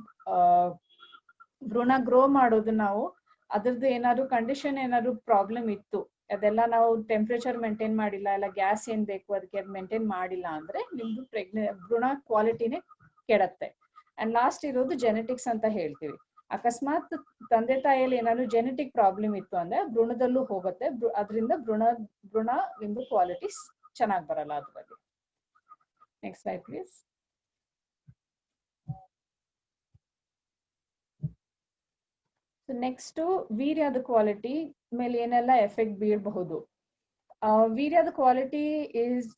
ಭ್ರೂಣ ಗ್ರೋ ಮಾಡೋದು ನಾವು ಅದ್ರದ್ದು ಏನಾದ್ರು ಕಂಡೀಷನ್ ಏನಾದ್ರು ಪ್ರಾಬ್ಲಮ್ ಇತ್ತು, ಅದೆಲ್ಲ ನಾವು ಟೆಂಪರೇಚರ್ ಮೇಂಟೈನ್ ಮಾಡಿಲ್ಲ, ಇಲ್ಲ ಗ್ಯಾಸ್ ಏನ್ ಬೇಕು ಅದಕ್ಕೆ ಮೇಂಟೈನ್ ಮಾಡಿಲ್ಲ ಅಂದ್ರೆ ನಿಮ್ದು ಭ್ರೂಣ ಕ್ವಾಲಿಟಿನೇ ಕೆಡತ್ತೆ. ಅಂಡ್ ಲಾಸ್ಟ್ ಇರೋದು ಜೆನೆಟಿಕ್ಸ್ ಅಂತ ಹೇಳ್ತೀವಿ. ಅಕಸ್ಮಾತ್ ತಂದೆ ತಾಯಿಯಲ್ಲಿ ಏನಾದ್ರು ಜೆನೆಟಿಕ್ ಪ್ರಾಬ್ಲಮ್ ಇತ್ತು ಅಂದ್ರೆ ಭ್ರೂಣದಲ್ಲೂ ಹೋಗುತ್ತೆ, ಅದರಿಂದ ಭ್ರೂಣ ನಿಮ್ದು ಕ್ವಾಲಿಟಿ ಚೆನ್ನಾಗಿ ಬರಲ್ಲ ಅದ್ರ ಬಗ್ಗೆ. Next slide please. ನೆಕ್ಸ್ಟ್ ವೀರ್ಯದ ಕ್ವಾಲಿಟಿ ಮೇಲೆ ಏನೆಲ್ಲ ಎಫೆಕ್ಟ್ ಬೀಳಬಹುದು. ವೀರ್ಯದ ಕ್ವಾಲಿಟಿ ಇಸ್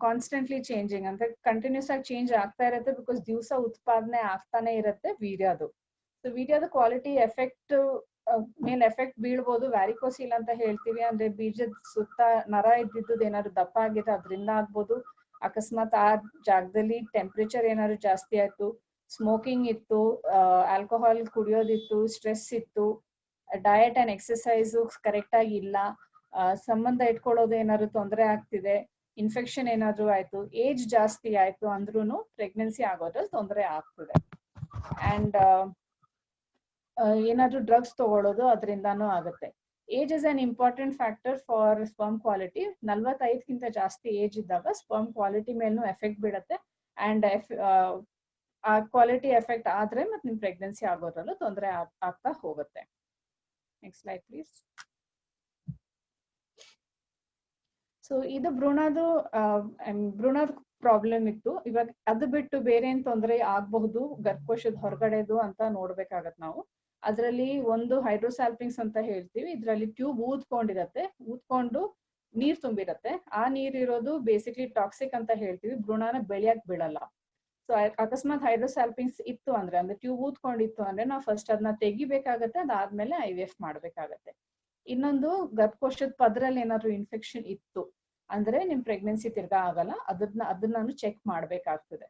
ಕಾನ್ಸ್ಟೆಂಟ್ಲಿ ಚೇಂಜಿಂಗ್ ಅಂದ್ರೆ ಕಂಟಿನ್ಯೂಸ್ ಆಗಿ ಚೇಂಜ್ ಆಗ್ತಾ ಇರುತ್ತೆ ಬಿಕಾಸ್ ದಿವಸ ಉತ್ಪಾದನೆ ಆಗ್ತಾನೆ ಇರುತ್ತೆ ವೀರ್ಯದು. ಸೊ ವೀರ್ಯದ ಕ್ವಾಲಿಟಿ ಎಫೆಕ್ಟ್ ಮೇಲೆ ಎಫೆಕ್ಟ್ ಬೀಳ್ಬೋದು. ವ್ಯಾರಿಕೋಸಿಲ್ ಅಂತ ಹೇಳ್ತೀವಿ, ಅಂದ್ರೆ ಬೀಜದ ಸುತ್ತ ನರ ಇದ್ದಿದ್ದು ಏನಾದ್ರು ದಪ್ಪ ಆಗಿದೆ ಅದರಿಂದ ಆಗ್ಬೋದು. ಅಕಸ್ಮಾತ್ ಆ ಜಾಗದಲ್ಲಿ ಟೆಂಪರೇಚರ್ ಏನಾದ್ರು ಜಾಸ್ತಿ ಆಯ್ತು, ಸ್ಮೋಕಿಂಗ್ ಇತ್ತು, ಆಲ್ಕೋಹಾಲ್ ಕುಡಿಯೋದಿತ್ತು, ಸ್ಟ್ರೆಸ್ ಇತ್ತು, ಡಯಟ್ ಅಂಡ್ ಎಕ್ಸರ್ಸೈಸ್ ಕರೆಕ್ಟ್ ಆಗಿ ಇಲ್ಲ, ಸಂಬಂಧ ಇಟ್ಕೊಳ್ಳೋದು ಏನಾದ್ರು ತೊಂದರೆ ಆಗ್ತಿದೆ, ಇನ್ಫೆಕ್ಷನ್ ಏನಾದ್ರು ಆಯ್ತು, ಏಜ್ ಜಾಸ್ತಿ ಆಯ್ತು ಅಂದ್ರೂ ಪ್ರೆಗ್ನೆನ್ಸಿ ಆಗೋದ್ರಲ್ಲಿ ತೊಂದರೆ ಆಗ್ತದೆ. ಅಂಡ್ ಏನಾದ್ರು ಡ್ರಗ್ಸ್ ತಗೊಳ್ಳೋದು ಅದರಿಂದಾನು ಆಗುತ್ತೆ. Age is an important factor for sperm quality. 45ಗಿಂತ ಜಾಸ್ತಿ ಏಜ್ ಇದ್ದಾಗ ಸ್ಪರ್ಮ್ ಕ್ವಾಲಿಟಿ ಮೇಲೂ ಎಫೆಕ್ಟ್ ಬೀಳುತ್ತೆ. ಅಂಡ್ ಆ ಕ್ವಾಲಿಟಿ ಎಫೆಕ್ಟ್ ಆದ್ರೆ ಮತ್ತೆ ನಿಮ್ ಪ್ರೆಗ್ನೆನ್ಸಿ ಆಗೋದ್ರಲ್ಲೂ ತೊಂದರೆ ಆಗ್ತಾ ಹೋಗುತ್ತೆ. Next slide please. ಸೊ ಇದು ಭ್ರೂಣದ ಪ್ರಾಬ್ಲಮ್ ಇತ್ತು. ಇವಾಗ ಅದು ಬಿಟ್ಟು ಬೇರೆ ಏನ್ ತೊಂದರೆ ಆಗಬಹುದು ಗರ್ಭಕೋಶದ ಹೊರಗಡೆದು ಅಂತ ನೋಡ್ಬೇಕಾಗತ್ತೆ ನಾವು. ಅದರಲ್ಲಿ ಒಂದು ಹೈಡ್ರೋಸಾಲ್ಪಿಂಗ್ಸ್ ಅಂತ ಹೇಳ್ತೀವಿ. ಇದರಲ್ಲಿ ಟ್ಯೂಬ್ ಊದ್ಕೊಂಡು ನೀರ್ ತುಂಬಿರತ್ತೆ. ಆ ನೀರ್ ಇರೋದು ಬೇಸಿಕ್ಲಿ ಟಾಕ್ಸಿಕ್ ಅಂತ ಹೇಳ್ತೀವಿ, ಭ್ರೂಣನ ಬೆಳೆಯಕ್ ಬಿಡಲ್ಲ. ಸೊ ಅಕಸ್ಮಾತ್ ಹೈಡ್ರೋಸಾಲ್ಪಿಂಗ್ಸ್ ಇತ್ತು ಅಂದ್ರೆ ಟ್ಯೂಬ್ ಊದ್ಕೊಂಡಿತ್ತು ಅಂದ್ರೆ ನಾವು ಫಸ್ಟ್ ಅದನ್ನ ತೆಗಿಬೇಕಾಗತ್ತೆ. ಅದಾದ್ಮೇಲೆ IVF ಮಾಡ್ಬೇಕಾಗತ್ತೆ. ಇನ್ನೊಂದು ಗರ್ಭಕೋಶದ ಪದರಲ್ಲಿ ಏನಾದ್ರು ಇನ್ಫೆಕ್ಷನ್ ಇತ್ತು ಅಂದ್ರೆ ನಿಮ್ ಪ್ರೆಗ್ನೆನ್ಸಿ ತಿರ್ಗಾ ಆಗಲ್ಲ. ಅದನ್ನ ಚೆಕ್ ಮಾಡ್ಬೇಕಾಗ್ತದೆ.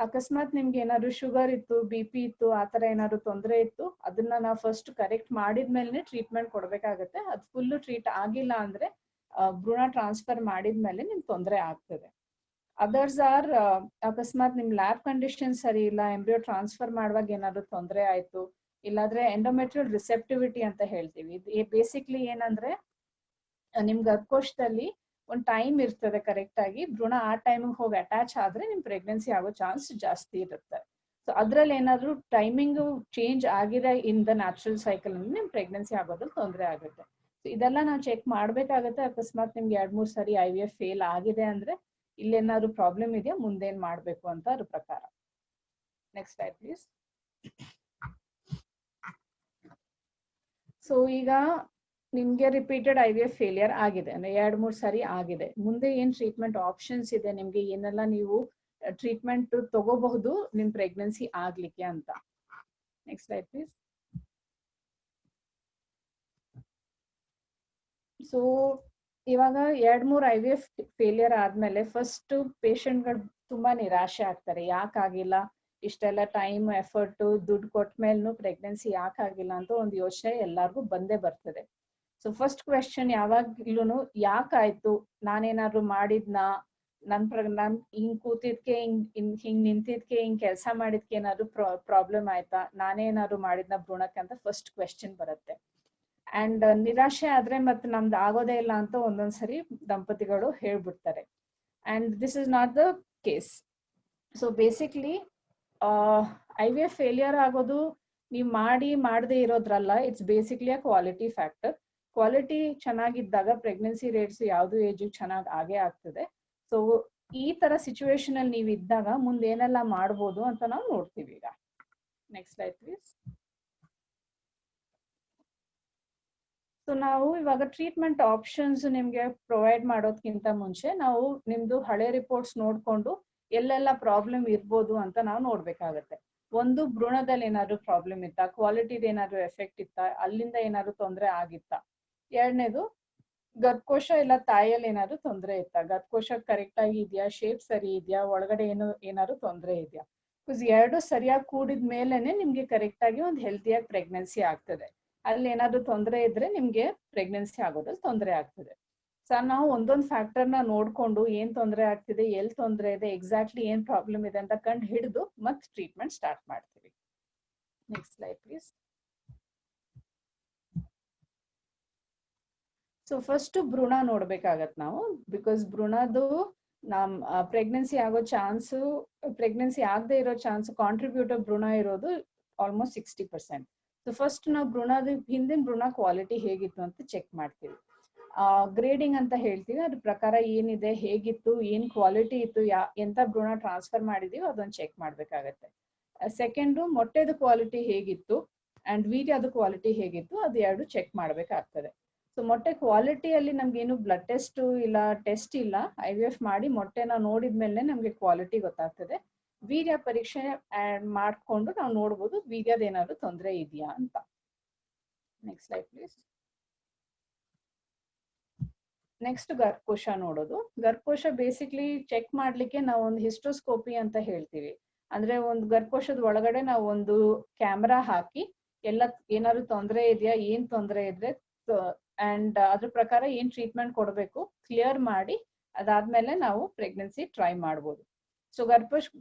ಅಕಸ್ಮಾತ್ ನಿಮ್ಗೆ ಏನಾದ್ರು ಶುಗರ್ ಇತ್ತು, BP ಇತ್ತು, ಆತರ ಏನಾದ್ರು ತೊಂದರೆ ಇತ್ತು, ಅದನ್ನ ನಾವು ಫಸ್ಟ್ ಕರೆಕ್ಟ್ ಮಾಡಿದ್ಮೇಲೆ ಟ್ರೀಟ್ಮೆಂಟ್ ಕೊಡ್ಬೇಕಾಗತ್ತೆ. ಅದು ಫುಲ್ ಟ್ರೀಟ್ ಆಗಿಲ್ಲ ಅಂದ್ರೆ ಭ್ರೂಣ ಟ್ರಾನ್ಸ್ಫರ್ ಮಾಡಿದ್ಮೇಲೆ ನಿಮ್ ತೊಂದರೆ ಆಗ್ತದೆ. ಅದರ್ಸ್ ಆರ್ ಅಕಸ್ಮಾತ್ ನಿಮ್ ಲ್ಯಾಬ್ ಕಂಡೀಷನ್ ಸರಿ ಇಲ್ಲ, ಎಂಬ್ರಿಯೋ ಟ್ರಾನ್ಸ್ಫರ್ ಮಾಡುವಾಗ ಏನಾದ್ರು ತೊಂದರೆ ಆಯ್ತು, ಇಲ್ಲಾಂದ್ರೆ ಎಂಡೋಮೆಟ್ರಿಯಲ್ ರಿಸೆಪ್ಟಿವಿಟಿ ಅಂತ ಹೇಳ್ತೀವಿ. ಬೇಸಿಕ್ಲಿ ಏನಂದ್ರೆ ನಿಮ್ ಗರ್ಭಕೋಶದಲ್ಲಿ ಒಂದ್ ಟೈಮ್ ಇರ್ತದೆ ಕರೆಕ್ಟ್ ಆಗಿ, ಭ್ರೂಣ ಆ ಟೈಮಿಗೆ ಹೋಗಿ ಅಟ್ಯಾಚ್ ಆದ್ರೆ ನಿಮ್ ಪ್ರೆಗ್ನೆನ್ಸಿ ಆಗೋ ಚಾನ್ಸ್ ಜಾಸ್ತಿ ಇರುತ್ತೆ. ಸೊ ಅದ್ರಲ್ಲಿ ಏನಾದ್ರು ಟೈಮಿಂಗ್ ಚೇಂಜ್ ಆಗಿದೆ ಇನ್ ದ ನ್ಯಾಚುರಲ್ ಸೈಕಲ್ ನಿಮ್ ಪ್ರೆಗ್ನೆನ್ಸಿ ಆಗೋದ್ರಲ್ಲಿ ತೊಂದರೆ ಆಗುತ್ತೆ. ಸೊ ಇದೆಲ್ಲ ನಾವು ಚೆಕ್ ಮಾಡ್ಬೇಕಾಗತ್ತೆ. ಅಕಸ್ಮಾತ್ ನಿಮ್ಗೆ 2-3 ಸರಿ IVF ಫೇಲ್ ಆಗಿದೆ ಅಂದ್ರೆ ಇಲ್ಲೇನಾದ್ರು ಪ್ರಾಬ್ಲಮ್ ಇದೆಯಾ, ಮುಂದೇನ್ ಮಾಡ್ಬೇಕು ಅಂತ ಅದ್ರ ಪ್ರಕಾರ. Next slide please. ಸೊ ಈಗ ನಿಮ್ಗೆ ರಿಪೀಟೆಡ್ IVF ಫೇಲಿಯರ್ ಆಗಿದೆ ಅಂದ್ರೆ 2-3 ಸರಿ ಆಗಿದೆ. ಮುಂದೆ ಏನ್ ಟ್ರೀಟ್ಮೆಂಟ್ ಆಪ್ಷನ್ಸ್ ಇದೆ, ನಿಮ್ಗೆ ಏನೆಲ್ಲ ನೀವು ಟ್ರೀಟ್ಮೆಂಟ್ ತಗೋಬಹುದು ನಿಮ್ ಪ್ರೆಗ್ನೆನ್ಸಿ ಆಗ್ಲಿಕ್ಕೆ ಅಂತ. Next slide please. ಸೊ ಇವಾಗ 2-3 IVF ಫೇಲಿಯರ್ ಆದ್ಮೇಲೆ ಫಸ್ಟ್ ಪೇಷಂಟ್ಗಳು ತುಂಬಾ ನಿರಾಶೆ ಆಗ್ತಾರೆ. ಯಾಕಾಗಿಲ್ಲ, ಇಷ್ಟೆಲ್ಲ ಟೈಮ್ ಎಫರ್ಟ್ ದುಡ್ಡು ಕೊಟ್ಟ ಮೇಲೂ ಪ್ರೆಗ್ನೆನ್ಸಿ ಯಾಕಾಗಿಲ್ಲ ಅಂತ ಒಂದು ಯೋಚನೆ ಎಲ್ಲಾರ್ಗು ಬಂದೇ ಬರ್ತದೆ. ಸೊ ಫಸ್ಟ್ ಕ್ವೆಶ್ಚನ್ ಯಾವಾಗ್ಲೂ ಯಾಕಾಯ್ತು, ನಾನೇನಾದ್ರು ಮಾಡಿದ್ನಾ, ನಾನ್ ಹಿಂಗ್ ಕೂತಿದ್ಕೆ ಹಿಂಗ್ ನಿಂತಿದ್ಕೆ ಹಿಂಗ್ ಕೆಲಸ ಮಾಡಿದ್ಕೆ ಏನಾದ್ರು ಪ್ರಾಬ್ಲಮ್ ಆಯ್ತಾ, ನಾನೇನಾದ್ರು ಮಾಡಿದ್ನ ಭ್ರೂಣಕ್ಕೆ ಅಂತ ಫಸ್ಟ್ ಕ್ವೆಶ್ಚನ್ ಬರುತ್ತೆ. ಅಂಡ್ ನಿರಾಶೆ ಆದ್ರೆ ಮತ್ತೆ ನಮ್ದು ಆಗೋದೇ ಇಲ್ಲ ಅಂತ ಒಂದೊಂದ್ಸರಿ ದಂಪತಿಗಳು ಹೇಳ್ಬಿಡ್ತಾರೆ. And this is not the case. So basically IVF failure ಆಗೋದು ನೀವು ಮಾಡದೇ ಇರೋದ್ರಲ್ಲ, it's basically a quality factor. Quality ಚೆನ್ನಾಗಿದ್ದಾಗ ಪ್ರೆಗ್ನೆನ್ಸಿ ರೇಟ್ಸ್ ಯಾವ್ದು ಏಜ್ ಚೆನ್ನಾಗಿ ಆಗೇ ಆಗ್ತದೆ. ಸೊ ಈ ತರ ಸಿಚುವೇಶನ್ ಅಲ್ಲಿ ನೀವು ಇದ್ದಾಗ ಮುಂದೆ ಏನೆಲ್ಲ ಮಾಡ್ಬೋದು ಅಂತ ನಾವು ನೋಡ್ತೀವಿ ಈಗ. Next slide please. ಸೊ ನಾವು ಇವಾಗ ಟ್ರೀಟ್ಮೆಂಟ್ ಆಪ್ಷನ್ಸ್ ನಿಮ್ಗೆ ಪ್ರೊವೈಡ್ ಮಾಡೋದ್ಕಿಂತ ಮುಂಚೆ ನಾವು ನಿಮ್ದು ಹಳೆ ರಿಪೋರ್ಟ್ಸ್ ನೋಡ್ಕೊಂಡು ಎಲ್ಲೆಲ್ಲ ಪ್ರಾಬ್ಲಮ್ ಇರ್ಬೋದು ಅಂತ ನಾವು ನೋಡ್ಬೇಕಾಗತ್ತೆ. ಒಂದು, ಭ್ರೂಣದಲ್ಲಿ ಏನಾದ್ರು ಪ್ರಾಬ್ಲಮ್ ಇತ್ತಾ, ಕ್ವಾಲಿಟಿದ ಏನಾದ್ರು ಎಫೆಕ್ಟ್ ಇತ್ತಾ, ಅಲ್ಲಿಂದ ಏನಾದ್ರು ತೊಂದರೆ ಆಗಿತ್ತಾ. ಎರಡನೇದು, ಗರ್ಭಕೋಶ ಇಲ್ಲ ತಾಯಿಯಲ್ಲಿ ಏನಾದ್ರು ತೊಂದರೆ ಇತ್ತಾ, ಗರ್ಭಕೋಶ ಕರೆಕ್ಟ್ ಆಗಿ ಇದೆಯಾ, ಶೇಪ್ ಸರಿ ಇದೆಯಾ, ಒಳಗಡೆ ಏನಾದ್ರು ತೊಂದರೆ ಇದೆಯಾ. ಬಿಕಾಸ್ ಎರಡು ಸರಿಯಾಗಿ ಕೂಡಿದ ಮೇಲೆನೆ ನಿಮ್ಗೆ ಕರೆಕ್ಟ್ ಆಗಿ ಒಂದು ಹೆಲ್ತಿಯಾಗಿ ಪ್ರೆಗ್ನೆನ್ಸಿ ಆಗ್ತದೆ. ಅಲ್ಲಿ ಏನಾದ್ರು ತೊಂದರೆ ಇದ್ರೆ ನಿಮ್ಗೆ ಪ್ರೆಗ್ನೆನ್ಸಿ ಆಗೋದ್ರಲ್ಲಿ ತೊಂದರೆ ಆಗ್ತದೆ. ಸೊ ನಾವು ಒಂದೊಂದು ಫ್ಯಾಕ್ಟರ್ನ ನೋಡ್ಕೊಂಡು ಏನ್ ತೊಂದರೆ ಆಗ್ತಿದೆ, ಎಲ್ಲಿ ತೊಂದರೆ ಇದೆ, ಎಕ್ಸಾಕ್ಟ್ಲಿ ಏನ್ ಪ್ರಾಬ್ಲಮ್ ಇದೆ ಅಂತ ಕಂಡು ಹಿಡಿದು ಮತ್ತೆ ಟ್ರೀಟ್ಮೆಂಟ್ ಸ್ಟಾರ್ಟ್ ಮಾಡ್ತೀವಿ. Next slide please. So first ಭ್ರೂಣ ನೋಡ್ಬೇಕಾಗತ್ ನಾವು, ಬಿಕಾಸ್ ಭ್ರೂಣದು ಪ್ರೆಗ್ನೆನ್ಸಿ ಆಗೋ ಚಾನ್ಸು, ಪ್ರೆಗ್ನೆನ್ಸಿ ಆಗದೆ ಇರೋ ಚಾನ್ಸ್, ಕಾಂಟ್ರಿಬ್ಯೂಟರ್ ಭ್ರೂಣ ಇರೋದು ಆಲ್ಮೋಸ್ಟ್ 60%. ಸೊ ಫಸ್ಟ್ ನಾವು ಹಿಂದಿನ ಭ್ರೂಣ ಕ್ವಾಲಿಟಿ ಹೇಗಿತ್ತು ಅಂತ ಚೆಕ್ ಮಾಡ್ತೀವಿ. ಗ್ರೇಡಿಂಗ್ ಅಂತ ಹೇಳ್ತೀವಿ, ಅದ್ರ ಪ್ರಕಾರ ಏನಿದೆ, ಹೇಗಿತ್ತು, ಏನ್ ಕ್ವಾಲಿಟಿ ಇತ್ತು, ಎಂತ ಭ್ರೂಣ ಟ್ರಾನ್ಸ್ಫರ್ ಮಾಡಿದೀವಿ ಅದನ್ನ ಚೆಕ್ ಮಾಡ್ಬೇಕಾಗತ್ತೆ. ಸೆಕೆಂಡು, ಮೊಟ್ಟೆದ ಕ್ವಾಲಿಟಿ ಹೇಗಿತ್ತು ಅಂಡ್ ವೀರ್ಯದ ಕ್ವಾಲಿಟಿ ಹೇಗಿತ್ತು, ಅದು ಎರಡು ಚೆಕ್ ಮಾಡ್ಬೇಕಾಗ್ತದೆ. ಸೊ ಮೊಟ್ಟೆ ಕ್ವಾಲಿಟಿಯಲ್ಲಿ ನಮ್ಗೆ ಏನು ಬ್ಲಡ್ ಟೆಸ್ಟ್ ಇಲ್ಲ ಟೆಸ್ಟ್ ಇಲ್ಲ, IVF ಮಾಡಿ ಮೊಟ್ಟೆನ ನೋಡಿದ್ಮೇಲೆ ನಮ್ಗೆ ಕ್ವಾಲಿಟಿ ಗೊತ್ತಾಗ್ತದೆ. ವೀರ್ಯ ಪರೀಕ್ಷೆ ಮಾಡ್ಕೊಂಡು ನಾವು ನೋಡ್ಬೋದು ವೀರ್ಯದ ಏನಾದ್ರು ತೊಂದರೆ ಇದೆಯಾ ಅಂತ. Next slide please. ನೆಕ್ಸ್ಟ್ ಗರ್ಭಕೋಶ ನೋಡೋದು. ಗರ್ಭಕೋಶ ಬೇಸಿಕ್ಲಿ ಚೆಕ್ ಮಾಡ್ಲಿಕ್ಕೆ ನಾವು ಒಂದು ಹಿಸ್ಟೋಸ್ಕೋಪಿ ಅಂತ ಹೇಳ್ತೀವಿ. ಅಂದ್ರೆ ಒಂದು ಗರ್ಭಕೋಶದ ಒಳಗಡೆ ನಾವು ಒಂದು ಕ್ಯಾಮ್ರಾ ಹಾಕಿ ಎಲ್ಲ ಏನಾದ್ರು ತೊಂದರೆ ಇದೆಯಾ, ಏನ್ ತೊಂದರೆ ಇದ್ರೆ ಅಂಡ್ ಅದ್ರ ಪ್ರಕಾರ ಏನ್ ಟ್ರೀಟ್ಮೆಂಟ್ ಕೊಡಬೇಕು ಕ್ಲಿಯರ್ ಮಾಡಿ ಅದಾದ್ಮೇಲೆ ನಾವು ಪ್ರೆಗ್ನೆನ್ಸಿ ಟ್ರೈ ಮಾಡ್ಬೋದು. ಸೊ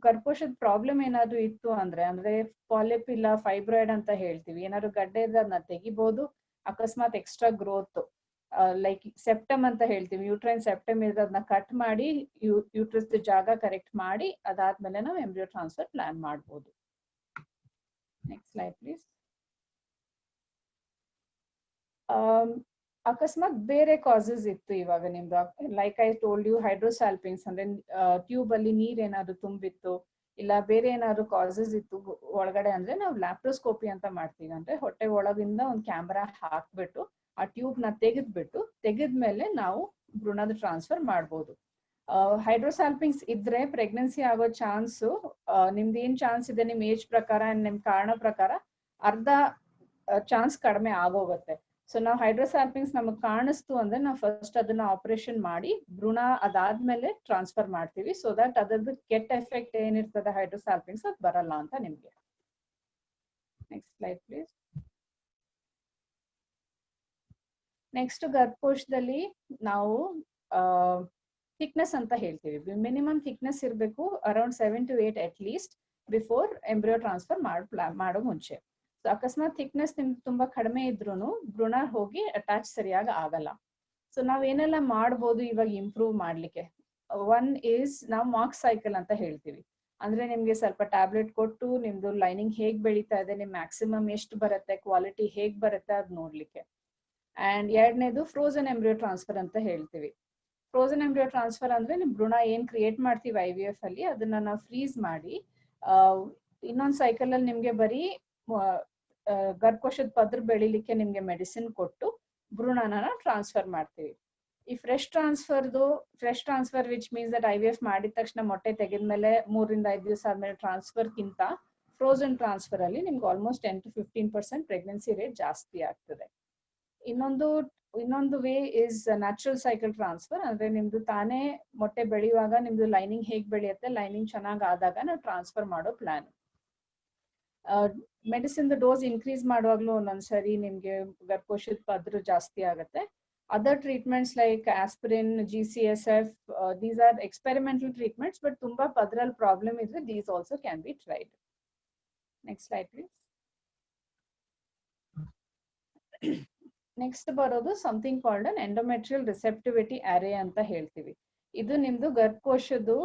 ಗರ್ಭಕೋಶದ ಪ್ರಾಬ್ಲಮ್ ಏನಾದ್ರು ಇತ್ತು ಅಂದ್ರೆ ಪಾಲಿಪ್ ಇಲ್ಲ ಫೈಬ್ರಾಯ್ಡ್ ಅಂತ ಹೇಳ್ತೀವಿ, ಏನಾದ್ರು ಗಡ್ಡೆ ಇದ್ರೆ ಅದನ್ನ ತೆಗಿಬಹುದು. ಅಕಸ್ಮಾತ್ ಎಕ್ಸ್ಟ್ರಾ ಗ್ರೋತ್ ಲೈಕ್ ಸೆಪ್ಟಮ್ ಅಂತ ಹೇಳ್ತೀವಿ, ಯೂಟ್ರೈನ್ ಸೆಪ್ಟಮ್ ಇದ್ರೆ ಅದನ್ನ ಕಟ್ ಮಾಡಿ ಯೂಟ್ರಸ್ ಜಾಗ ಕರೆಕ್ಟ್ ಮಾಡಿ ಅದಾದ್ಮೇಲೆ ನಾವು ಎಂಬ್ರಿಯೋ ಟ್ರಾನ್ಸ್ಫರ್ ಪ್ಲಾನ್ ಮಾಡ್ಬೋದು. Next slide please. ಅಕಸ್ಮಾತ್ ಬೇರೆ ಕಾಸಸ್ ಇತ್ತು ಇವಾಗ ನಿಮ್ದು, ಲೈಕ್ ಐ ಟೋಲ್ಡ್ ಯು ಹೈಡ್ರೋಸಾಲ್ಪಿನ್ಸ್ ಅಂದ್ರೆ ಟ್ಯೂಬ್ ಅಲ್ಲಿ ನೀರ್ ಏನಾದ್ರು ತುಂಬಿತ್ತು, ಇಲ್ಲ ಬೇರೆ ಏನಾದ್ರು ಕಾಸಸ್ ಇತ್ತು ಒಳಗಡೆ ಅಂದ್ರೆ ನಾವು ಲ್ಯಾಪ್ರೋಸ್ಕೋಪಿ ಅಂತ ಮಾಡ್ತೀವಿ. ಅಂದ್ರೆ ಹೊಟ್ಟೆ ಒಳಗಿಂದ ಒಂದು ಕ್ಯಾಮ್ರಾ ಹಾಕ್ಬಿಟ್ಟು ಆ ಟ್ಯೂಬ್ ನ ತೆಗೆದ್ಮೇಲೆ ನಾವು ಭ್ರೂಣದ ಟ್ರಾನ್ಸ್ಫರ್ ಮಾಡ್ಬೋದು. ಹೈಡ್ರೋಸಾಲ್ಪಿನ್ಸ್ ಇದ್ರೆ ಪ್ರೆಗ್ನೆನ್ಸಿ ಆಗೋ ಚಾನ್ಸು ನಿಮ್ದು ಏನ್ ಚಾನ್ಸ್ ಇದೆ ನಿಮ್ ಏಜ್ ಪ್ರಕಾರ ನಿಮ್ ಕಾರಣ ಪ್ರಕಾರ ಅರ್ಧ ಚಾನ್ಸ್ ಕಡಿಮೆ ಆಗೋಗುತ್ತೆ. ಸೊ ನಾವು ಹೈಡ್ರೋಸಾಲ್ಪಿನ್ಸ್ ನಮಗ್ ಕಾಣಿಸ್ತು ಅಂದ್ರೆ ನಾವು ಫಸ್ಟ್ ಅದನ್ನ ಆಪರೇಷನ್ ಮಾಡಿ ಭ್ರೂಣ ಅದಾದ್ಮೇಲೆ ಟ್ರಾನ್ಸ್ಫರ್ ಮಾಡ್ತೀವಿ, ಸೊ ದಟ್ ಅದ್ರದ್ದು ಕೆಟ್ಟ ಎಫೆಕ್ಟ್ ಏನಿರ್ತದೆ ಹೈಡ್ರೋಸಾಲ್ಪಿನ್ಸ್ ಅದು ಬರಲ್ಲ ಅಂತ ನಿಮ್ಗೆ. Next slide please. ನೆಕ್ಸ್ಟ್ ಗರ್ಭಕೋಶದಲ್ಲಿ ನಾವು ಥಿಕ್ನೆಸ್ ಅಂತ ಹೇಳ್ತೀವಿ. ಮಿನಿಮಮ್ ಥಿಕ್ನೆಸ್ ಇರಬೇಕು around 7 to 8 at least before embryo transfer ಮಾಡೋ ಮುಂಚೆ. ಸೊ ಅಕಸ್ಮಾತ್ ಥಿಕ್ನೆಸ್ ನಿಮ್ಗೆ ತುಂಬಾ ಕಡಿಮೆ ಇದ್ರೂ ಭ್ರೂಣ ಹೋಗಿ ಅಟ್ಯಾಚ್ ಸರಿಯಾಗಿ ಆಗಲ್ಲ. ಸೊ ನಾವ್ ಏನೆಲ್ಲ ಮಾಡ್ಬೋದು ಇವಾಗ ಇಂಪ್ರೂವ್ ಮಾಡ್ಲಿಕ್ಕೆ. ಒನ್ ಈಸ್ ನಾವು ಮಾರ್ಕ್ ಸೈಕಲ್ ಅಂತ ಹೇಳ್ತೀವಿ. ಅಂದ್ರೆ ನಿಮ್ಗೆ ಸ್ವಲ್ಪ ಟ್ಯಾಬ್ಲೆಟ್ ಕೊಟ್ಟು ನಿಮ್ದು ಲೈನಿಂಗ್ ಹೇಗ್ ಬೆಳೀತಾ ಇದೆ, ನಿಮ್ ಮ್ಯಾಕ್ಸಿಮಮ್ ಎಷ್ಟು ಬರುತ್ತೆ, ಕ್ವಾಲಿಟಿ ಹೇಗ್ ಬರುತ್ತೆ ಅದ್ ನೋಡ್ಲಿಕ್ಕೆ. ಅಂಡ್ ಎರಡನೇದು ಫ್ರೋಸನ್ ಎಂಬ್ರಿಯೋ ಟ್ರಾನ್ಸ್ಫರ್ ಅಂತ ಹೇಳ್ತೀವಿ. ಫ್ರೋಸನ್ ಎಂಬ್ರಿಯೋ ಟ್ರಾನ್ಸ್ಫರ್ ಅಂದ್ರೆ ನಿಮ್ ಭ್ರೂಣ ಏನ್ ಕ್ರಿಯೇಟ್ ಮಾಡ್ತೀವಿ IVF ಅಲ್ಲಿ ಅದನ್ನ ನಾವು ಫ್ರೀಸ್ ಮಾಡಿ ಇನ್ನೊಂದ್ ಸೈಕಲ್ ಅಲ್ಲಿ ನಿಮ್ಗೆ ಬರೀ ಗರ್ಭಕೋಶದ ಪದ್ರ ಬೆಳಿಲಿಕ್ಕೆ ನಿಮ್ಗೆ ಮೆಡಿಸಿನ್ ಕೊಟ್ಟು ಭ್ರೂಣನ ಟ್ರಾನ್ಸ್ಫರ್ ಮಾಡ್ತೀವಿ. ಈ fresh transfer which means that IVF ಮಾಡಿದ ತಕ್ಷಣ ಮೊಟ್ಟೆ ತೆಗೆದ್ಮೇಲೆ 3 ರಿಂದ 5 ದಿವಸ ಆದ್ಮೇಲೆ ಟ್ರಾನ್ಸ್ಫರ್ ಗಿಂತ ಫ್ರೋಸನ್ ಟ್ರಾನ್ಸ್ಫರ್ ಅಲ್ಲಿ ನಿಮ್ಗೆ ಆಲ್ಮೋಸ್ಟ್ 10 to 15% ಪ್ರೆಗ್ನೆನ್ಸಿ ರೇಟ್ ಜಾಸ್ತಿ ಆಗ್ತದೆ. ಇನ್ನೊಂದು way is natural cycle transfer. ಅಂದ್ರೆ ನಿಮ್ದು ತಾನೇ ಮೊಟ್ಟೆ ಬೆಳೆಯುವಾಗ ನಿಮ್ದು ಲೈನಿಂಗ್ ಹೇಗ್ ಬೆಳೆಯುತ್ತೆ, ಲೈನಿಂಗ್ ಚೆನ್ನಾಗ್ ಆದಾಗ ನಾವು ಟ್ರಾನ್ಸ್ಫರ್ ಮಾಡೋ ಪ್ಲಾನ್. ಮೆಡಿಸಿನ್ ಡೋಸ್ ಇನ್ಕ್ರೀಸ್ ಮಾಡುವಾಗ್ಲೂ ಒಂದೊಂದ್ಸರಿ ನಿಮ್ಗೆ ಗರ್ಭಕೋಶದ ಪದ್ರ ಜಾಸ್ತಿ ಆಗುತ್ತೆ. Other treatments like aspirin, GCSF, these are experimental treatments, but ತುಂಬಾ ಪದ್ರಲ್ಲಿ ಪ್ರಾಬ್ಲಮ್ ಇದ್ರೆ these also can be tried. Next slide please. Next ಬರೋದು something called an endometrial receptivity array ಅಂತ ಹೇಳ್ತೀವಿ. ಇದು ನಿಮ್ದು ಗರ್ಭಕೋಶದ್ದು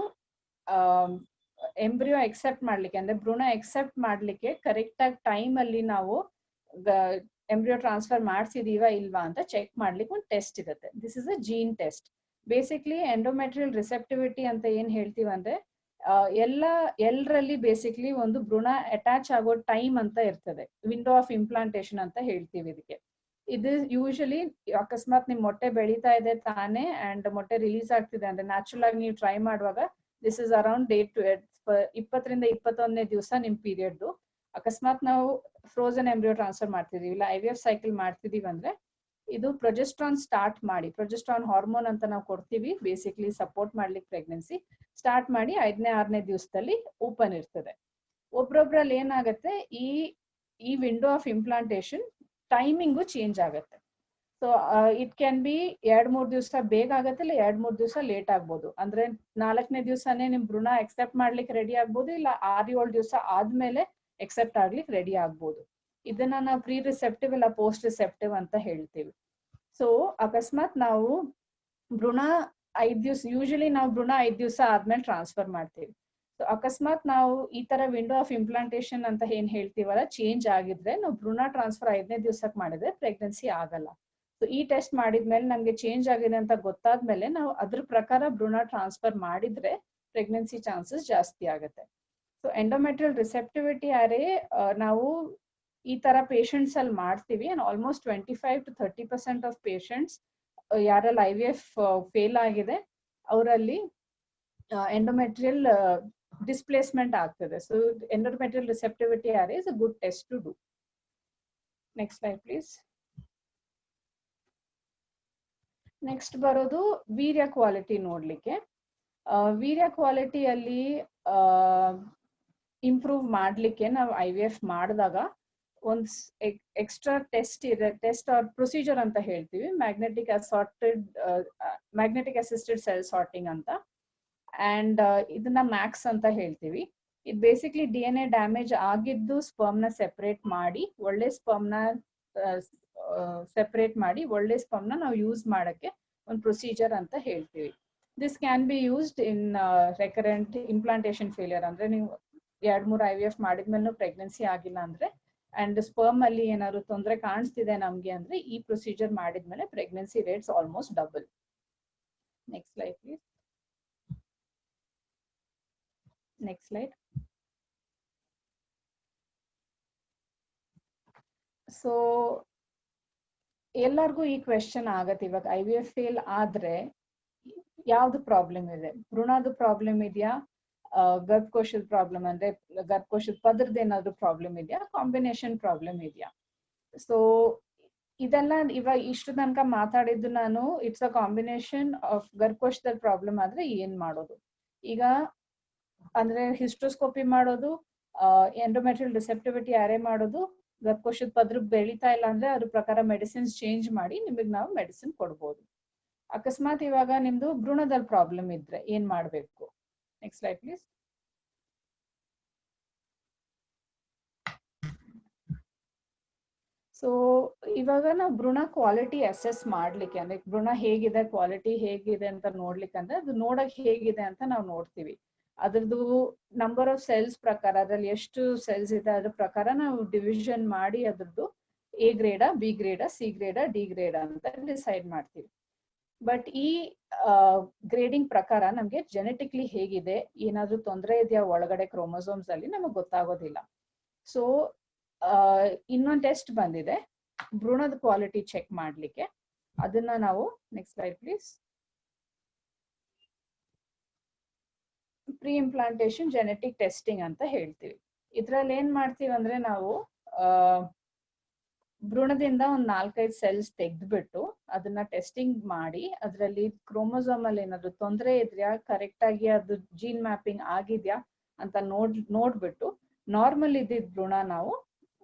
ಎಂಬ್ರಿಯೋ ಎಕ್ಸೆಪ್ಟ್ ಮಾಡ್ಲಿಕ್ಕೆ ಅಂದ್ರೆ ಭ್ರೂಣ ಎಕ್ಸೆಪ್ಟ್ ಮಾಡ್ಲಿಕ್ಕೆ ಕರೆಕ್ಟ್ ಆಗಿ ಟೈಮ್ ಅಲ್ಲಿ ನಾವು ಎಂಬ್ರಿಯೋ ಟ್ರಾನ್ಸ್ಫರ್ ಮಾಡ್ಸಿದೀವಾ ಇಲ್ವಾ ಅಂತ ಚೆಕ್ ಮಾಡ್ಲಿಕ್ಕೆ ಒಂದು ಟೆಸ್ಟ್ ಇರುತ್ತೆ. This is a gene test. Basically endometrial receptivity ಅಂತ ಏನ್ ಹೇಳ್ತೀವಿ ಅಂದ್ರೆ ಎಲ್ಲರಲ್ಲಿ ಬೇಸಿಕ್ಲಿ ಒಂದು ಭ್ರೂಣ ಅಟ್ಯಾಚ್ ಆಗೋ ಟೈಮ್ ಅಂತ ಇರ್ತದೆ, ವಿಂಡೋ ಆಫ್ ಇಂಪ್ಲಾಂಟೇಶನ್ ಅಂತ ಹೇಳ್ತೀವಿ ಇದಕ್ಕೆ. ಇದು ಯೂಶಲಿ ಅಕಸ್ಮಾತ್ ನಿಮ್ ಮೊಟ್ಟೆ ಬೆಳೀತಾ ಇದೆ ತಾನೇ ಅಂಡ್ ಮೊಟ್ಟೆ ರಿಲೀಸ್ ಆಗ್ತಿದೆ ಅಂದ್ರೆ ನ್ಯಾಚುರಲ್ ಆಗಿ ನೀವು ಟ್ರೈ ಮಾಡುವಾಗ ದಿಸ್ ಇಸ್ ಅರೌಂಡ್ 20 ರಿಂದ 21ನೇ ದಿವಸ ನಿಮ್ ಪೀರಿಯಡ್. ಅಕಸ್ಮಾತ್ ನಾವು ಫ್ರೋಸನ್ ಎಂಬ್ರಿಯೋ ಟ್ರಾನ್ಸ್ಫರ್ ಮಾಡ್ತಿದೀವಿ ಇಲ್ಲ IVF ಸೈಕಲ್ ಮಾಡ್ತಿದೀವಿ ಅಂದ್ರೆ ಇದು ಪ್ರೊಜೆಸ್ಟ್ರಾನ್ ಸ್ಟಾರ್ಟ್ ಮಾಡಿ, ಪ್ರೊಜೆಸ್ಟ್ರಾನ್ ಹಾರ್ಮೋನ್ ಅಂತ ನಾವು ಕೊಡ್ತೀವಿ ಬೇಸಿಕ್ಲಿ ಸಪೋರ್ಟ್ ಮಾಡ್ಲಿಕ್ಕೆ ಪ್ರೆಗ್ನೆನ್ಸಿ ಸ್ಟಾರ್ಟ್ ಮಾಡಿ 5ನೇ 6ನೇ ದಿವಸದಲ್ಲಿ ಓಪನ್ ಇರ್ತದೆ. ಒಬ್ರೊಬ್ರಲ್ಲಿ ಏನಾಗುತ್ತೆ ಈ window of implantation timing change ಆಗುತ್ತೆ. ಸೊ ಇಟ್ ಕ್ಯಾನ್ ಬಿ 2-3 ದಿವಸ ಬೇಗ ಆಗತ್ತೆ, ಇಲ್ಲ 2-3 ದಿವಸ ಲೇಟ್ ಆಗ್ಬೋದು. ಅಂದ್ರೆ 4ನೇ ದಿವಸನೇ ನಿಮ್ ಭ್ರೂಣ ಎಕ್ಸೆಪ್ಟ್ ಮಾಡ್ಲಿಕ್ಕೆ ರೆಡಿ ಆಗ್ಬೋದು, ಇಲ್ಲ 6-7 ದಿವಸ ಆದ್ಮೇಲೆ ಎಕ್ಸೆಪ್ಟ್ ಆಗ್ಲಿಕ್ಕೆ ರೆಡಿ ಆಗ್ಬೋದು. ಇದನ್ನ ನಾವು ಪ್ರೀ ರಿಸೆಪ್ಟಿವ್ ಇಲ್ಲ ಪೋಸ್ಟ್ ರಿಸೆಪ್ಟಿವ್ ಅಂತ ಹೇಳ್ತೀವಿ. ಸೊ ಅಕಸ್ಮಾತ್ ನಾವು ಭ್ರೂಣ 5 ದಿವಸ ಯೂಶಲಿ ನಾವು ಭ್ರೂಣ 5 ದಿವಸ ಆದ್ಮೇಲೆ ಟ್ರಾನ್ಸ್ಫರ್ ಮಾಡ್ತೀವಿ. ಸೊ ಅಕಸ್ಮಾತ್ ನಾವು ಈ ತರ ವಿಂಡೋ ಆಫ್ ಇಂಪ್ಲಾಂಟೇಶನ್ ಅಂತ ಏನ್ ಹೇಳ್ತೀವಲ್ಲ ಚೇಂಜ್ ಆಗಿದ್ರೆ ನಾವು ಭ್ರೂಣ ಟ್ರಾನ್ಸ್ಫರ್ 5ನೇ ದಿವಸಕ್ಕೆ ಮಾಡಿದ್ರೆ ಪ್ರೆಗ್ನೆನ್ಸಿ ಆಗಲ್ಲ. ಸೊ ಈ ಟೆಸ್ಟ್ ಮಾಡಿದ್ಮೇಲೆ ನಮ್ಗೆ ಚೇಂಜ್ ಆಗಿದೆ ಅಂತ ಗೊತ್ತಾದ್ಮೇಲೆ ನಾವು ಅದ್ರ ಪ್ರಕಾರ ಭ್ರೂಣ ಟ್ರಾನ್ಸ್ಫರ್ ಮಾಡಿದ್ರೆ ಪ್ರೆಗ್ನೆನ್ಸಿ ಚಾನ್ಸಸ್ ಜಾಸ್ತಿ ಆಗುತ್ತೆ. ಸೊ ಎಂಡೋಮೆಟ್ರಿಯಲ್ ರಿಸೆಪ್ಟಿವಿಟಿ ಅರೇ ನಾವು ಈ ತರ ಪೇಷಂಟ್ಸ್ ಅಲ್ಲಿ ಮಾಡ್ತೀವಿ. And almost 25 to 30% of patients ಯಾರಲ್ಲಿ IVF ಫೇಲ್ ಆಗಿದೆ ಅವರಲ್ಲಿ ಎಂಡೋಮೆಟ್ರಿಯಲ್ ಡಿಸ್ಪ್ಲೇಸ್ಮೆಂಟ್ ಆಗ್ತದೆ. So endometrial receptivity array is a good test to do. Next slide please. Next ಬರೋದು ವೀರ್ಯ ಕ್ವಾಲಿಟಿ ನೋಡ್ಲಿಕ್ಕೆ. ವೀರ್ಯ ಕ್ವಾಲಿಟಿಯಲ್ಲಿ ಇಂಪ್ರೂವ್ ಮಾಡ್ಲಿಕ್ಕೆ ನಾವು IVF ಮಾಡಿದಾಗ ಒಂದು ಎಕ್ಸ್ಟ್ರಾ ಟೆಸ್ಟ್ ಆರ್ ಪ್ರೊಸೀಜರ್ ಅಂತ ಹೇಳ್ತೀವಿ, ಮ್ಯಾಗ್ನೆಟಿಕ್ ಅಸಿಸ್ಟೆಡ್ ಸೆಲ್ ಸಾರ್ಟಿಂಗ್ ಅಂತ. ಅಂಡ್ ಇದನ್ನ ಮ್ಯಾಕ್ಸ್ ಅಂತ ಹೇಳ್ತೀವಿ. ಇದು ಬೇಸಿಕ್ಲಿ DNA ಡ್ಯಾಮೇಜ್ ಆಗಿದ್ದು ಸ್ಪರ್ಮ್ ನ ಸೆಪರೇಟ್ ಮಾಡಿ ಒಳ್ಳೆ ಸ್ಪರ್ಮ್ ನ ಸೆಪರೇಟ್ ಮಾಡಿ ಒಳ್ಳೆ ಸ್ಪರ್ಮ್ ನ ನಾವು ಯೂಸ್ ಮಾಡಕ್ಕೆ ಒಂದು ಪ್ರೊಸೀಜರ್ ಅಂತ ಹೇಳ್ತೀವಿ. This can be used in recurrent implantation failure, ಅಂದ್ರೆ ನೀವು 2-3 IVF ಮಾಡಿದ್ಮೇಲೆ ಪ್ರೆಗ್ನೆನ್ಸಿ ಆಗಿಲ್ಲ ಅಂದ್ರೆ ಅಂಡ್ ಸ್ಪರ್ಮ್ ಅಲ್ಲಿ ಏನಾದ್ರು ತೊಂದರೆ ಕಾಣಿಸ್ತಿದೆ ನಮ್ಗೆ ಅಂದ್ರೆ ಈ ಪ್ರೊಸೀಜರ್ ಮಾಡಿದ್ಮೇಲೆ pregnancy rates almost double. Next slide please. Next slide. So ಎಲ್ಲರಿಗೂ ಈ ಕ್ವೆಶನ್ ಆಗತ್ತೆ, ಇವಾಗ IVF ಫೇಲ್ ಆದ್ರೆ ಯಾವ್ದು ಪ್ರಾಬ್ಲಮ್ ಇದೆ? ಭ್ರೂಣದ ಪ್ರಾಬ್ಲಮ್ ಇದೆಯಾ, ಗರ್ಭಕೋಶದ ಪ್ರಾಬ್ಲಮ್ ಅಂದ್ರೆ ಗರ್ಭಕೋಶದ ಪದರದ ಏನಾದ್ರು ಪ್ರಾಬ್ಲಮ್ ಇದೆಯಾ, ಕಾಂಬಿನೇಷನ್ ಪ್ರಾಬ್ಲಮ್ ಇದೆಯಾ? ಸೊ ಇದೆಲ್ಲ ಇವಾಗ ಇಷ್ಟು ತನಕ ಮಾತಾಡಿದ್ದು ನಾನು ಇಟ್ಸ್ ಅ ಕಾಂಬಿನೇಷನ್ ಆಫ್ ಗರ್ಭಕೋಶದಲ್ಲಿ ಪ್ರಾಬ್ಲಮ್ ಆದ್ರೆ ಏನ್ ಮಾಡೋದು. ಈಗ ಅಂದ್ರೆ ಹಿಸ್ಟ್ರೋಸ್ಕೋಪಿ ಮಾಡೋದು, ಎಂಡೋಮೆಟ್ರಿಯಲ್ ರಿಸೆಪ್ಟಿವಿಟಿ array ಮಾಡೋದು, ಗರ್ಭಕೋಶದ ಪದ್ರ ಬೆಳೀತಾ ಇಲ್ಲ ಅಂದ್ರೆ ಅದ್ರ ಪ್ರಕಾರ ಮೆಡಿಸಿನ್ಸ್ ಚೇಂಜ್ ಮಾಡಿ ನಿಮಗೆ ನಾವು ಮೆಡಿಸಿನ್ ಕೊಡ್ಬೋದು. ಅಕಸ್ಮಾತ್ ಇವಾಗ ನಿಮ್ದು ಭ್ರೂಣದಲ್ಲಿ ಪ್ರಾಬ್ಲಮ್ ಇದ್ರೆ ಏನ್ ಮಾಡ್ಬೇಕು? Next slide please. ಸೊ ಇವಾಗ ನಾವು ಭ್ರೂಣ ಕ್ವಾಲಿಟಿ ಅಸೆಸ್ ಮಾಡ್ಲಿಕ್ಕೆ ಅಂದ್ರೆ ಭ್ರೂಣ ಹೇಗಿದೆ, ಕ್ವಾಲಿಟಿ ಹೇಗಿದೆ ಅಂತ ನೋಡ್ಲಿಕ್ಕೆ ಅಂದ್ರೆ ಅದು ನೋಡಕ್ ಹೇಗಿದೆ ಅಂತ ನಾವು ನೋಡ್ತೀವಿ. ಅದ್ರದ್ದು ನಂಬರ್ ಆಫ್ ಸೆಲ್ಸ್ ಪ್ರಕಾರ, ಅದ್ರಲ್ಲಿ ಎಷ್ಟು ಸೆಲ್ಸ್ ಇದೆ ಅದ್ರ ಪ್ರಕಾರ ನಾವು ಡಿವಿಷನ್ ಮಾಡಿ ಅದ್ರದ್ದು A ಗ್ರೇಡ, B ಗ್ರೇಡ, C ಗ್ರೇಡ, D ಗ್ರೇಡ ಅಂತ ಡಿಸೈಡ್ ಮಾಡ್ತೀವಿ. ಬಟ್ ಈ ಗ್ರೇಡಿಂಗ್ ಪ್ರಕಾರ ನಮ್ಗೆ ಜೆನೆಟಿಕ್ಲಿ ಹೇಗಿದೆ, ಏನಾದ್ರೂ ತೊಂದರೆ ಇದೆಯಾ ಒಳಗಡೆ ಕ್ರೋಮೋಸೋಮ್ಸ್ ಅಲ್ಲಿ ನಮಗೆ ಗೊತ್ತಾಗೋದಿಲ್ಲ. ಸೊ ಇನ್ನೊಂದು ಟೆಸ್ಟ್ ಬಂದಿದೆ ಭ್ರೂಣದ ಕ್ವಾಲಿಟಿ ಚೆಕ್ ಮಾಡ್ಲಿಕ್ಕೆ. ಅದನ್ನ ನಾವು next slide please. Preimplantation genetic testing ಅಂತ ಹೇಳ್ತೀವಿ. ಇದ್ರಲ್ಲಿ ಏನ್ ಮಾಡ್ತೀವಿ ಅಂದ್ರೆ ನಾವು ಭ್ರೂಣದಿಂದ ಒಂದ್ 4-5 ಸೆಲ್ಸ್ ತೆಗೆದ್ಬಿಟ್ಟು ಅದನ್ನ ಟೆಸ್ಟಿಂಗ್ ಮಾಡಿ ಅದರಲ್ಲಿ ಕ್ರೋಮೋಸೋಮ್ ಅಲ್ಲಿ ಏನಾದ್ರು ತೊಂದರೆ ಇದ್ಯಾ, ಕರೆಕ್ಟ್ ಆಗಿ ಅದು ಜೀನ್ ಮ್ಯಾಪಿಂಗ್ ಆಗಿದ್ಯಾ ಅಂತ ನೋಡ್ಬಿಟ್ಟು ನಾರ್ಮಲ್ ಇದ್ದಿದ್ ಭ್ರೂಣ ನಾವು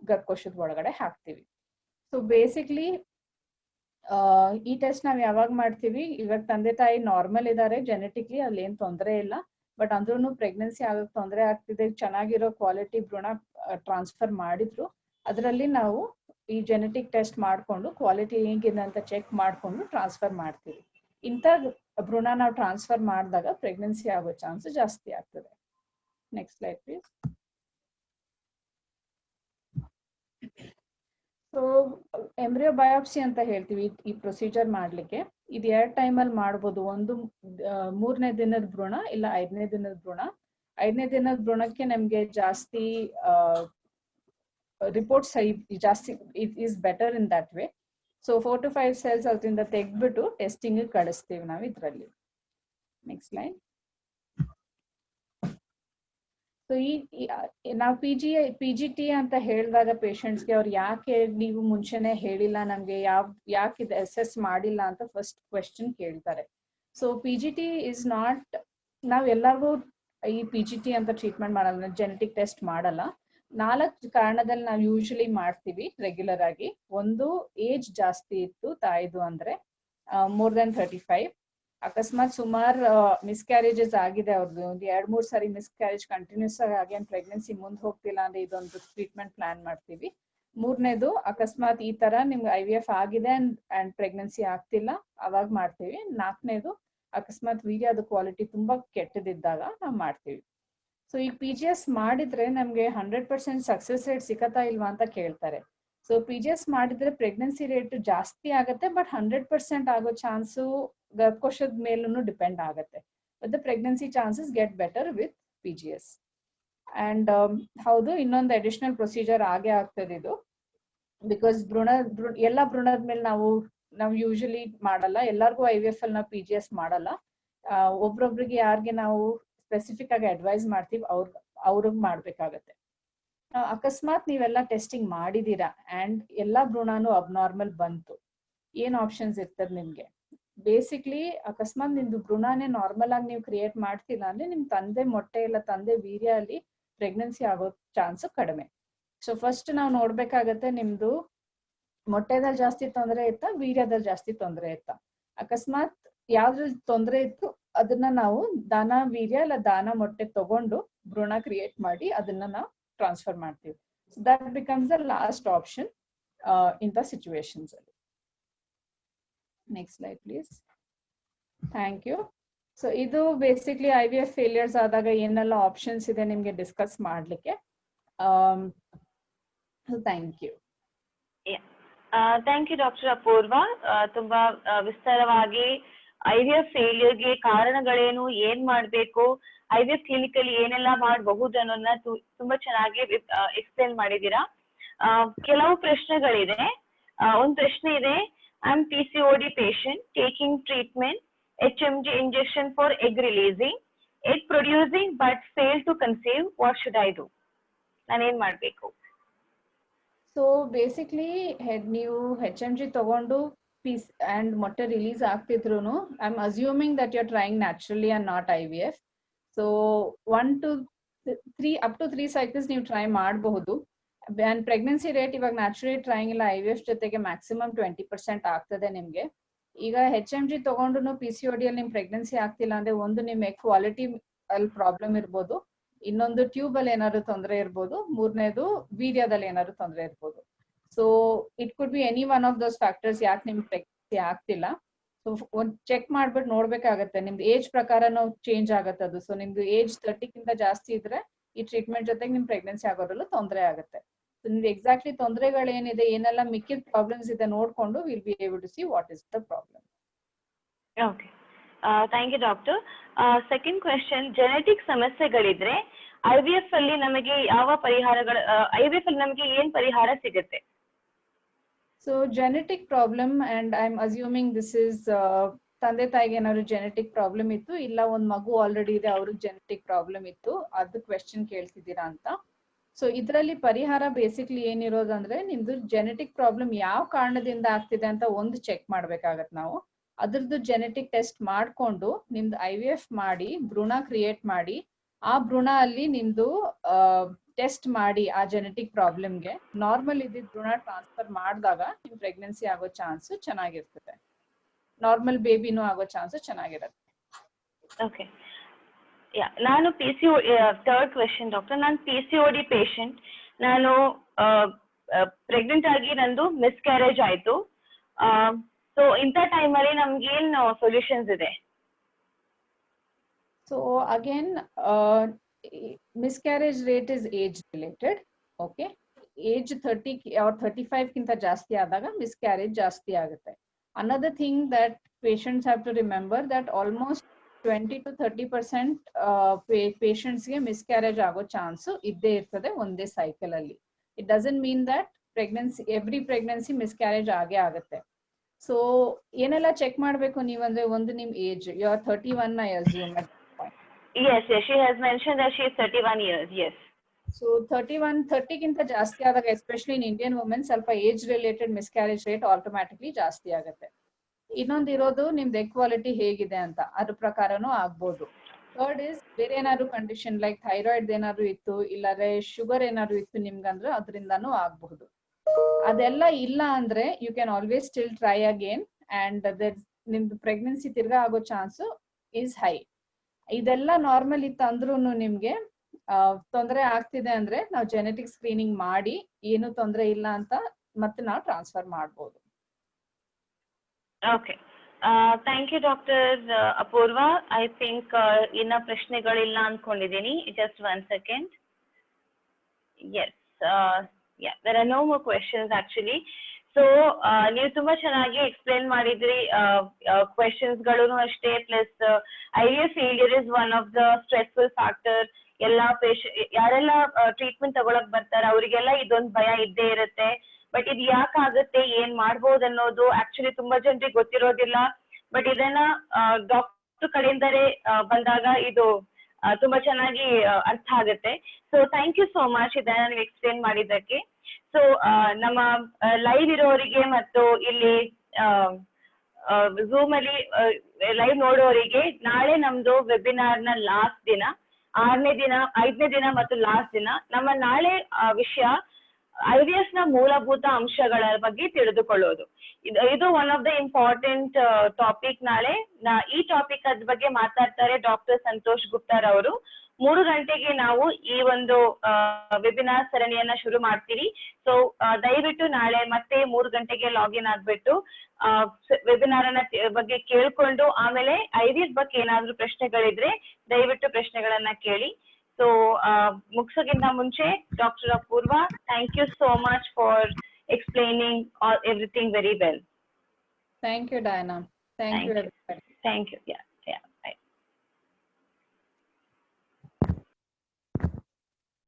ಗರ್ಭಕೋಶದ ಒಳಗಡೆ ಹಾಕ್ತಿವಿ. ಸೊ ಬೇಸಿಕ್ಲಿ ಈ ಟೆಸ್ಟ್ ನಾವ್ ಯಾವಾಗ ಮಾಡ್ತೀವಿ? ಇವಾಗ ತಂದೆ ತಾಯಿ ನಾರ್ಮಲ್ ಇದಾರೆ, ಜೆನೆಟಿಕ್ಲಿ ಅಲ್ಲಿ ಏನ್ ತೊಂದರೆ ಇಲ್ಲ, ಬಟ್ ಅಂದ್ರೂ ಪ್ರೆಗ್ನೆನ್ಸಿ ಆಗಕ್ ತೊಂದರೆ ಆಗ್ತಿದೆ, ಚೆನ್ನಾಗಿರೋ ಕ್ವಾಲಿಟಿ ಭ್ರೂಣ ಟ್ರಾನ್ಸ್ಫರ್ ಮಾಡಿದ್ರು, ಅದರಲ್ಲಿ ನಾವು ಈ ಜೆನೆಟಿಕ್ ಟೆಸ್ಟ್ ಮಾಡ್ಕೊಂಡು ಕ್ವಾಲಿಟಿ ಹೇಗಿದೆ ಅಂತ ಚೆಕ್ ಮಾಡ್ಕೊಂಡು ಟ್ರಾನ್ಸ್ಫರ್ ಮಾಡ್ತೀವಿ. ಇಂಥ ಭ್ರೂಣ ನಾವು ಟ್ರಾನ್ಸ್ಫರ್ ಮಾಡಿದಾಗ ಪ್ರೆಗ್ನೆನ್ಸಿ ಆಗೋ ಚಾನ್ಸ್ ಜಾಸ್ತಿ ಆಗ್ತದೆ. Next slide please. So embryo biopsy ಅಂತ ಹೇಳ್ತೀವಿ ಈ ಪ್ರೊಸೀಜರ್ ಮಾಡ್ಲಿಕ್ಕೆ. ಇದು 2 ಟೈಮಲ್ಲಿ ಮಾಡ್ಬೋದು. ಒಂದು 3ನೇ ದಿನದ ಭ್ರೂಣ ಇಲ್ಲ 5ನೇ ದಿನದ ಭ್ರೂಣ. 5ನೇ ದಿನದ ಭ್ರೂಣಕ್ಕೆ ನಮ್ಗೆ ಜಾಸ್ತಿ ರಿಪೋರ್ಟ್ಸ್ ಜಾಸ್ತಿ is better in that way. So 4 to 5 cells ಅದರಿಂದ ತೆಗ್ದ್ಬಿಟ್ಟು ಟೆಸ್ಟಿಂಗ್ ಕಳಿಸ್ತೀವಿ ನಾವು ಇದ್ರಲ್ಲಿ. Next line. ಸೊ ನಾವು PGT ಅಂತ ಹೇಳಿದಾಗ ಪೇಷಂಟ್ಸ್ಗೆ ಅವ್ರು ಯಾಕೆ ನೀವು ಮುಂಚೆನೆ ಹೇಳಿಲ್ಲ ನಮ್ಗೆ, ಯಾಕೆ ಇದು ಅಸೆಸ್ ಮಾಡಿಲ್ಲ ಅಂತ ಫಸ್ಟ್ ಕ್ವೆಶ್ಚನ್ ಕೇಳ್ತಾರೆ. ಸೊ PGT ಇಸ್ ನಾಟ್, ನಾವ್ ಎಲ್ಲರಿಗೂ ಈ PGT ಅಂತ ಟ್ರೀಟ್ಮೆಂಟ್ ಮಾಡಲ್ಲ, ಜೆನೆಟಿಕ್ ಟೆಸ್ಟ್ ಮಾಡಲ್ಲ. 4 ಕಾರಣದಲ್ಲಿ ನಾವು ಯೂಶಲಿ ಮಾಡ್ತೀವಿ ರೆಗ್ಯುಲರ್ ಆಗಿ. ಒಂದು, ಏಜ್ ಜಾಸ್ತಿ ಇತ್ತು ತಾಯಿದು ಅಂದ್ರೆ more than 35. ಅಕಸ್ಮಾತ್ ಸುಮಾರು ಮಿಸ್ಕ್ಯಾರೇಜಸ್ ಆಗಿದೆ ಅವ್ರದ್ದು, ಒಂದು 2-3 ಸಾರಿ ಮಿಸ್ಕ್ಯಾರೇಜ್ ಕಂಟಿನ್ಯೂಸ್ ಆಗಿ ಪ್ರೆಗ್ನೆನ್ಸಿ ಮುಂದೆ ಹೋಗ್ತಿಲ್ಲ ಅಂದ್ರೆ ಇದೊಂದು ಟ್ರೀಟ್ಮೆಂಟ್ ಪ್ಲಾನ್ ಮಾಡ್ತೀವಿ. 3ನೇದು, ಅಕಸ್ಮಾತ್ ಈ ತರ ನಿಮ್ಗೆ IVF ಆಗಿದೆ ಅಂಡ್ ಪ್ರೆಗ್ನೆನ್ಸಿ ಆಗ್ತಿಲ್ಲ ಅವಾಗ ಮಾಡ್ತೀವಿ. 4ನೇದು, ಅಕಸ್ಮಾತ್ ವೀರ್ಯದ ಕ್ವಾಲಿಟಿ ತುಂಬಾ ಕೆಟ್ಟದಿದ್ದಾಗ ನಾವು ಮಾಡ್ತೀವಿ. ಸೊ ಈ PGS ಮಾಡಿದ್ರೆ ನಮ್ಗೆ 100% ಸಕ್ಸಸ್ ರೇಟ್ ಸಿಗತ್ತಾ ಇಲ್ವಾ ಅಂತ ಕೇಳ್ತಾರೆ. ಸೊ PGS ಮಾಡಿದ್ರೆ ಪ್ರೆಗ್ನೆನ್ಸಿ ರೇಟ್ ಜಾಸ್ತಿ ಆಗುತ್ತೆ, ಬಟ್ 100% ಆಗೋ ಚಾನ್ಸು ಗರ್ಭಕೋಶದ ಮೇಲೂ ಡಿಪೆಂಡ್ ಆಗುತ್ತೆ. But the pregnancy chances get better with PGS. And ಹೌದು, ಇನ್ನೊಂದು ಅಡಿಷನಲ್ ಪ್ರೊಸೀಜರ್ ಆಗೇ ಆಗ್ತದೆ ಇದು. ಬಿಕಾಸ್ ಎಲ್ಲ ಭ್ರೂಣದ ಮೇಲೆ ನಾವು ಯೂಶಲಿ ಮಾಡಲ್ಲ, ಎಲ್ಲರಿಗೂ IVF ಅಲ್ಲಿ ನಾವು PGS ಮಾಡಲ್ಲ. ಒಬ್ರೊಬ್ರಿಗೆ ಯಾರಿಗೆ ನಾವು ಸ್ಪೆಸಿಫಿಕ್ ಆಗಿ ಅಡ್ವೈಸ್ ಮಾಡ್ತೀವಿ ಅವ್ರಿಗೆ ಮಾಡ್ಬೇಕಾಗತ್ತೆ. ಅಕಸ್ಮಾತ್ ನೀವೆಲ್ಲ ಟೆಸ್ಟಿಂಗ್ ಮಾಡಿದೀರಾ ಅಂಡ್ ಎಲ್ಲಾ ಭ್ರೂಣನು ಅಬ್ನಾರ್ಮಲ್ ಬಂತು, ಏನ್ ಆಪ್ಷನ್ಸ್ ಇರ್ತದೆ ನಿಮ್ಗೆ? ಬೇಸಿಕ್ಲಿ ಅಕಸ್ಮಾತ್ ನಿಮ್ದು ಭ್ರೂಣನೇ ನಾರ್ಮಲ್ ಆಗಿ ನೀವು ಕ್ರಿಯೇಟ್ ಮಾಡ್ತಿಲ್ಲ ಅಂದ್ರೆ ನಿಮ್ ತಂದೆ ಮೊಟ್ಟೆ ಇಲ್ಲ ತಂದೆ ವೀರ್ಯ ಅಲ್ಲಿ ಪ್ರೆಗ್ನೆನ್ಸಿ ಆಗೋ ಚಾನ್ಸ್ ಕಡಿಮೆ. ಸೊ ಫಸ್ಟ್ ನಾವು ನೋಡ್ಬೇಕಾಗತ್ತೆ ನಿಮ್ದು ಮೊಟ್ಟೆದಲ್ಲಿ ಜಾಸ್ತಿ ತೊಂದರೆ ಇತ್ತಾ, ವೀರ್ಯದಲ್ಲಿ ಜಾಸ್ತಿ ತೊಂದರೆ ಇತ್ತಾ. ಅಕಸ್ಮಾತ್ ಯಾವ್ದ್ರಲ್ಲಿ ತೊಂದರೆ ಇತ್ತು ಅದನ್ನ ನಾವು ದಾನ ವೀರ್ಯ ಇಲ್ಲ ದಾನ ಮೊಟ್ಟೆ ತಗೊಂಡು ಭ್ರೂಣ ಕ್ರಿಯೇಟ್ ಮಾಡಿ ಅದನ್ನ ನಾವು ಟ್ರಾನ್ಸ್ಫರ್ ಮಾಡ್ತೀವಿ. So that becomes the last option ಇಂಥ ಸಿಚುವೇಶನ್ಸ್ ಅಲ್ಲಿ. Next slide please. Thank you. So ಇದು ಬೇಸಿಕ್ಲಿ IVF ಫೇಲಿಯರ್ಸ್ ಆದಾಗ ಏನೆಲ್ಲ ಆಪ್ಷನ್ಸ್ ಇದೆ ನಿಮ್ಗೆ ಡಿಸ್ಕಸ್ ಮಾಡ್ಲಿಕ್ಕೆ. Thank you. Thank you doctor Apoorva. ತುಂಬಾ ವಿಸ್ತಾರವಾಗಿ IVF ಫೇಲಿಯರ್ಗೆ ಕಾರಣಗಳೇನು, ಏನ್ ಮಾಡ್ಬೇಕು, IVF ಕ್ಲಿನಿಕಲ್ಲಿ ಏನೆಲ್ಲ ಮಾಡಬಹುದು ಅನ್ನೋದನ್ನ ತುಂಬಾ ಚೆನ್ನಾಗಿ ಎಕ್ಸ್ಪ್ಲೇನ್ ಮಾಡಿದೀರಾ. ಕೆಲವು ಪ್ರಶ್ನೆಗಳಿದೆ. ಒಂದು ಪ್ರಶ್ನೆ ಇದೆ, I'm PCOD patient taking treatment HMG injection for egg releasing, egg producing but fail to conceive. What should I do? ನಾನು ಏನ್ ಮಾಡ್ಬೇಕು? ಸೊ ಬೇಸಿಕ್ಲಿ ನೀವು HMG ತಗೊಂಡು ಪೀಸ್ ಅಂಡ್ ಮೊಟ್ಟೆ ರಿಲೀಸ್ ಆಗ್ತಿದ್ರು I am assuming that you are trying naturally and not IVF. So 1 to 3 up to 3 cycles ನೀವು try ಮಾಡಬಹುದು. ಅಂಡ್ ಪ್ರೆಗ್ನೆನ್ಸಿ ರೇಟ್ ಇವಾಗ ನ್ಯಾಚುರಲಿ ಟ್ರೈಂಗ್ ಇಲ್ಲ IVF ಜೊತೆಗೆ ಮ್ಯಾಕ್ಸಿಮಮ್ 20% ಆಗ್ತದೆ ನಿಮ್ಗೆ. ಈಗ HMG ತಗೊಂಡು PCOD ಅಲ್ಲಿ ನಿಮ್ ಪ್ರೆಗ್ನೆನ್ಸಿ ಆಗ್ತಿಲ್ಲ ಅಂದ್ರೆ ಒಂದು ನಿಮ್ ಎಗ್ ಕ್ವಾಲಿಟಿ ಅಲ್ಲಿ ಪ್ರಾಬ್ಲಮ್ ಇರ್ಬೋದು, ಇನ್ನೊಂದು ಟ್ಯೂಬ್ ಅಲ್ಲಿ ಏನಾದ್ರು ತೊಂದರೆ ಇರ್ಬೋದು, ಮೂರನೇದು ವೀರ್ಯದಲ್ಲಿ ಏನಾದ್ರು ತೊಂದರೆ ಇರ್ಬೋದು. So it could be any one of those factors ಯಾಕೆ ನಿಮ್ ಪ್ರೆಗ್ನೆನ್ಸಿ ಆಗ್ತಿಲ್ಲ. ಸೊ ಒಂದ್ ಚೆಕ್ ಮಾಡ್ಬಿಟ್ಟು ನೋಡ್ಬೇಕಾಗತ್ತೆ, ನಿಮ್ದು ಏಜ್ ಪ್ರಕಾರನೂ ಚೇಂಜ್ ಆಗತ್ತೆ ಅದು. ಸೊ ನಿಮ್ದು ಏಜ್ 30ಗಿಂತ ಜಾಸ್ತಿ ಇದ್ರೆ ಈ ಟ್ರೀಟ್ಮೆಂಟ್ ಜೊತೆಗೆ ನಿಮ್ ಪ್ರೆಗ್ನೆನ್ಸಿ ಆಗೋದ್ರಲ್ಲೂ ತೊಂದರೆ ಆಗುತ್ತೆ. ಸೊ ನಿಮ್ದು ಎಕ್ಸಾಕ್ಟ್ಲಿ ತೊಂದರೆಗಳೇನಿದೆ, ಏನೆಲ್ಲ ಮಿಕ್ಕಿದ ಪ್ರಾಬ್ಲಮ್ಸ್ ಇದೆ ನೋಡ್ಕೊಂಡು will be able to see what is the problem. Okay, thank you doctor. Second question, genetic ಸಮಸ್ಯೆಗಳಿದ್ರೆ IVF ಅಲ್ಲಿ ನಮಗೆ ಯಾವ ಪರಿಹಾರಗಳು, IVF ಅಲ್ಲಿ ನಮಗೆ ಏನ್ ಪರಿಹಾರ ಸಿಗುತ್ತೆ? So genetic problem and I am assuming this is ತಂದೆ ತಾಯಿಗೆ ಏನಾದ್ರು ಜೆನೆಟಿಕ್ ಪ್ರಾಬ್ಲಮ್ ಇತ್ತು, ಇಲ್ಲ ಒಂದ್ ಮಗು ಆಲ್ರೆಡಿ ಇದೆ ಅವ್ರಿಗೆ ಜೆನೆಟಿಕ್ ಪ್ರಾಬ್ಲಮ್ ಇತ್ತು, ಅದು ಕ್ವೆಶ್ಚನ್ ಕೇಳ್ತಿದ್ದೀರಾ ಅಂತ. ಸೊ ಇದರಲ್ಲಿ ಪರಿಹಾರ ಬೇಸಿಕ್ಲಿ ಏನಿರೋದಂದ್ರೆ ನಿಮ್ದು ಜೆನೆಟಿಕ್ ಪ್ರಾಬ್ಲಮ್ ಯಾವ ಕಾರಣದಿಂದ ಆಗ್ತಿದೆ ಅಂತ ಒಂದು ಚೆಕ್ ಮಾಡ್ಬೇಕಾಗತ್ತೆ ನಾವು. ಅದ್ರದ್ದು ಜೆನೆಟಿಕ್ ಟೆಸ್ಟ್ ಮಾಡ್ಕೊಂಡು ನಿಮ್ದು IVF ಮಾಡಿ ಭ್ರೂಣ ಕ್ರಿಯೇಟ್ ಮಾಡಿ ಆ ಭ್ರೂಣ ಅಲ್ಲಿ ನಿಮ್ದು ಟೆಸ್ಟ್ ಮಾಡಿ ಆ ಜೆನೆಟಿಕ್ ಪ್ರಾಬ್ಲಮ್ಗೆ ನಾರ್ಮಲ್ ಇದ್ದಿದ್ ಭ್ರೂಣ ಟ್ರಾನ್ಸ್ಫರ್ ಮಾಡಿದಾಗ ನಿಮ್ ಪ್ರೆಗ್ನೆನ್ಸಿ ಆಗೋ ಚಾನ್ಸ್ ಚೆನ್ನಾಗಿರ್ತದೆ, ನಾರ್ಮಲ್ ಬೇಬಿನೂ ಆಗೋ ಚಾನ್ಸ್ ಚೆನ್ನಾಗಿರುತ್ತೆ. ಓಕೆ, ನಾನು PCOD, ಥರ್ಡ್ ಕ್ವೆಶ್ಚನ್ ಡಾಕ್ಟರ್, ನಾನು PCOD ಪೇಷಂಟ್. ನಾನು ಪ್ರೆಗ್ನೆಂಟ್ ಆಗಿ ನಂದು ಮಿಸ್ಕ್ಯಾರೇಜ್ ಆಯ್ತು. ಸೊ ಇಂಥ ಟೈಮಲ್ಲಿ ನಮ್ಗೇನು ಸೊಲ್ಯೂಷನ್ಸ್ ಇದೆ? So again miscarriage rate is age related. Okay, age 30 or 35 ಗಿಂತ ಜಾಸ್ತಿ ಆದಾಗ miscarriage ಜಾಸ್ತಿ ಆಗುತ್ತೆ. Another thing that patients have to remember that almost 20 to 30% patients ಗೆ miscarriage ಆಗೋ ಚಾನ್ಸ್ ಇದ್ದೇ ಇರ್ತದೆ ಒಂದೇ ಸೈಕಲ್ ಅಲ್ಲಿ. It doesn't mean that every pregnancy miscarriage ಆಗೇ ಆಗುತ್ತೆ. ಸೊ ಏನೆಲ್ಲ ಚೆಕ್ ಮಾಡ್ಬೇಕು ನೀವಂದ್ರೆ, ಒಂದು ನಿಮ್ age, you are 31 I assume. Yes, she has mentioned that she is 31 years. Yes. So 30 ಗಿಂತ ಜಾಸ್ತಿ ಆದಾಗ ಎಸ್ಪೆಷಲಿ ಇನ್ ಇಂಡಿಯನ್ ವುಮೆನ್ ಸ್ವಲ್ಪ age related miscarriage rate automatically ಜಾಸ್ತಿ ಆಗುತ್ತೆ. ಇನ್ನೊಂದು ಇರೋದು ನಿಮ್ದು ಎಗ್ ಕ್ವಾಲಿಟಿ ಹೇಗಿದೆ ಅಂತ, ಅದ್ರ ಪ್ರಕಾರನೂ ಆಗ್ಬೋದು. ಥರ್ಡ್ ಇಸ್ ಬೇರೆ ಏನಾದ್ರು ಕಂಡೀಷನ್ ಲೈಕ್ ಥೈರಾಯ್ಡ್ ಏನಾದ್ರು ಇತ್ತು, ಇಲ್ಲಾಂದ್ರೆ ಶುಗರ್ ಏನಾದ್ರು ಇತ್ತು ನಿಮ್ಗಂದ್ರೆ ಅದರಿಂದಾನು ಆಗ್ಬಹುದು. ಅದೆಲ್ಲ ಇಲ್ಲ ಅಂದ್ರೆ you can always still try again and ನಿಮ್ದು ಪ್ರೆಗ್ನೆನ್ಸಿ ತಿರ್ಗಾ ಆಗೋ ಚಾನ್ಸ್ ಇಸ್ ಹೈ. ಇದೆಲ್ಲ ನಾರ್ಮಲ್ ಇತ್ತು ಅಂದ್ರೂ ನಿಮ್ಗೆ ತೊಂದರೆ ಆಗ್ತಿದೆ ಅಂದ್ರೆ ನಾವು ಜೆನೆಟಿಕ್ ಸ್ಕ್ರೀನಿಂಗ್ ಮಾಡಿ ಏನು ತೊಂದರೆ ಇಲ್ಲ ಅಂತ ಮತ್ತೆ ನಾವು ಟ್ರಾನ್ಸ್ಫರ್ ಮಾಡಬಹುದು. Okay, thank you doctor Apoorva. I think ಇನ್ನ ಪ್ರಶ್ನೆಗಳಿಲ್ಲ ಅನ್ಕೊಂಡಿದ್ದೀನಿ. Just 1 second. Yes, there are no more questions actually. So ನೀವು ತುಂಬಾ ಚೆನ್ನಾಗಿ ಎಕ್ಸ್ಪ್ಲೇನ್ ಮಾಡಿದ್ರಿ. ಕ್ವೆಶನ್ಸ್ ಗಳು ಅಷ್ಟೇ, plus IVF failure is one of the stressful factor ಎಲ್ಲಾ ಯಾರೆಲ್ಲ ಟ್ರೀಟ್ಮೆಂಟ್ ತಗೊಳಕ್ ಬರ್ತಾರೆ ಅವರಿಗೆಲ್ಲ ಇದೊಂದು ಭಯ ಇದ್ದೇ ಇರುತ್ತೆ. ಬಟ್ ಇದು ಯಾಕಾಗುತ್ತೆ, ಏನ್ ಮಾಡ್ಬೋದು ಅನ್ನೋದು ಆಕ್ಚುಲಿ ತುಂಬಾ ಜನರಿಗೆ ಗೊತ್ತಿರೋದಿಲ್ಲ. ಬಟ್ ಇದನ್ನ ಡಾಕ್ಟರ್ ಕಡೆಯಿಂದಲೇ ಬಂದಾಗ ಇದು ತುಂಬಾ ಚೆನ್ನಾಗಿ ಅರ್ಥ ಆಗುತ್ತೆ. So thank you so much ಇದನ್ನ ನೀವು ಎಕ್ಸ್ಪ್ಲೇನ್ ಮಾಡಿದ್ದಕ್ಕೆ. ಸೊ ನಮ್ಮ ಲೈವ್ ಇರೋರಿಗೆ ಮತ್ತು ಇಲ್ಲಿ ಝೂಮ್ ಅಲ್ಲಿ ಲೈವ್ ನೋಡೋರಿಗೆ ನಾಳೆ ನಮ್ದು ವೆಬಿನಾರ್ ನ ಲಾಸ್ಟ್ ದಿನ, 5ನೇ ದಿನ ಮತ್ತು ಲಾಸ್ಟ್ ದಿನ. ನಮ್ಮ ನಾಳೆ ವಿಷಯ IVF ನ ಮೂಲಭೂತ ಅಂಶಗಳ ಬಗ್ಗೆ ತಿಳಿದುಕೊಳ್ಳೋದು. ಇದು one of the important topic. ನಾಳೆ ಈ ಟಾಪಿಕ್ ಅದ್ ಬಗ್ಗೆ ಮಾತಾಡ್ತಾರೆ ಡಾಕ್ಟರ್ ಸಂತೋಷ್ ಗುಪ್ತಾರ್ ಅವರು. 3 ಗಂಟೆಗೆ ನಾವು ಈ ಒಂದು ವೆಬಿನಾರ್ ಸರಣಿಯನ್ನ ಶುರು ಮಾಡ್ತೀವಿ. ಸೊ ದಯವಿಟ್ಟು ನಾಳೆ ಮತ್ತೆ 3 ಗಂಟೆಗೆ ಲಾಗಿನ್ ಆಗ್ಬಿಟ್ಟು ವೆಬಿನಾರ್ ಅನ್ನ ಬಗ್ಗೆ ಕೇಳ್ಕೊಂಡು ಆಮೇಲೆ IVF ಬಗ್ಗೆ ಏನಾದ್ರೂ ಪ್ರಶ್ನೆಗಳಿದ್ರೆ ದಯವಿಟ್ಟು ಪ್ರಶ್ನೆಗಳನ್ನ ಕೇಳಿ. ಸೊ ಮುಗಿಸೋಕ್ಕಿಂತ ಮುಂಚೆ doctor Apoorva, thank you so much for explaining everything very well. Thank you, Diana. Thank you, everybody. Thank you. Yeah.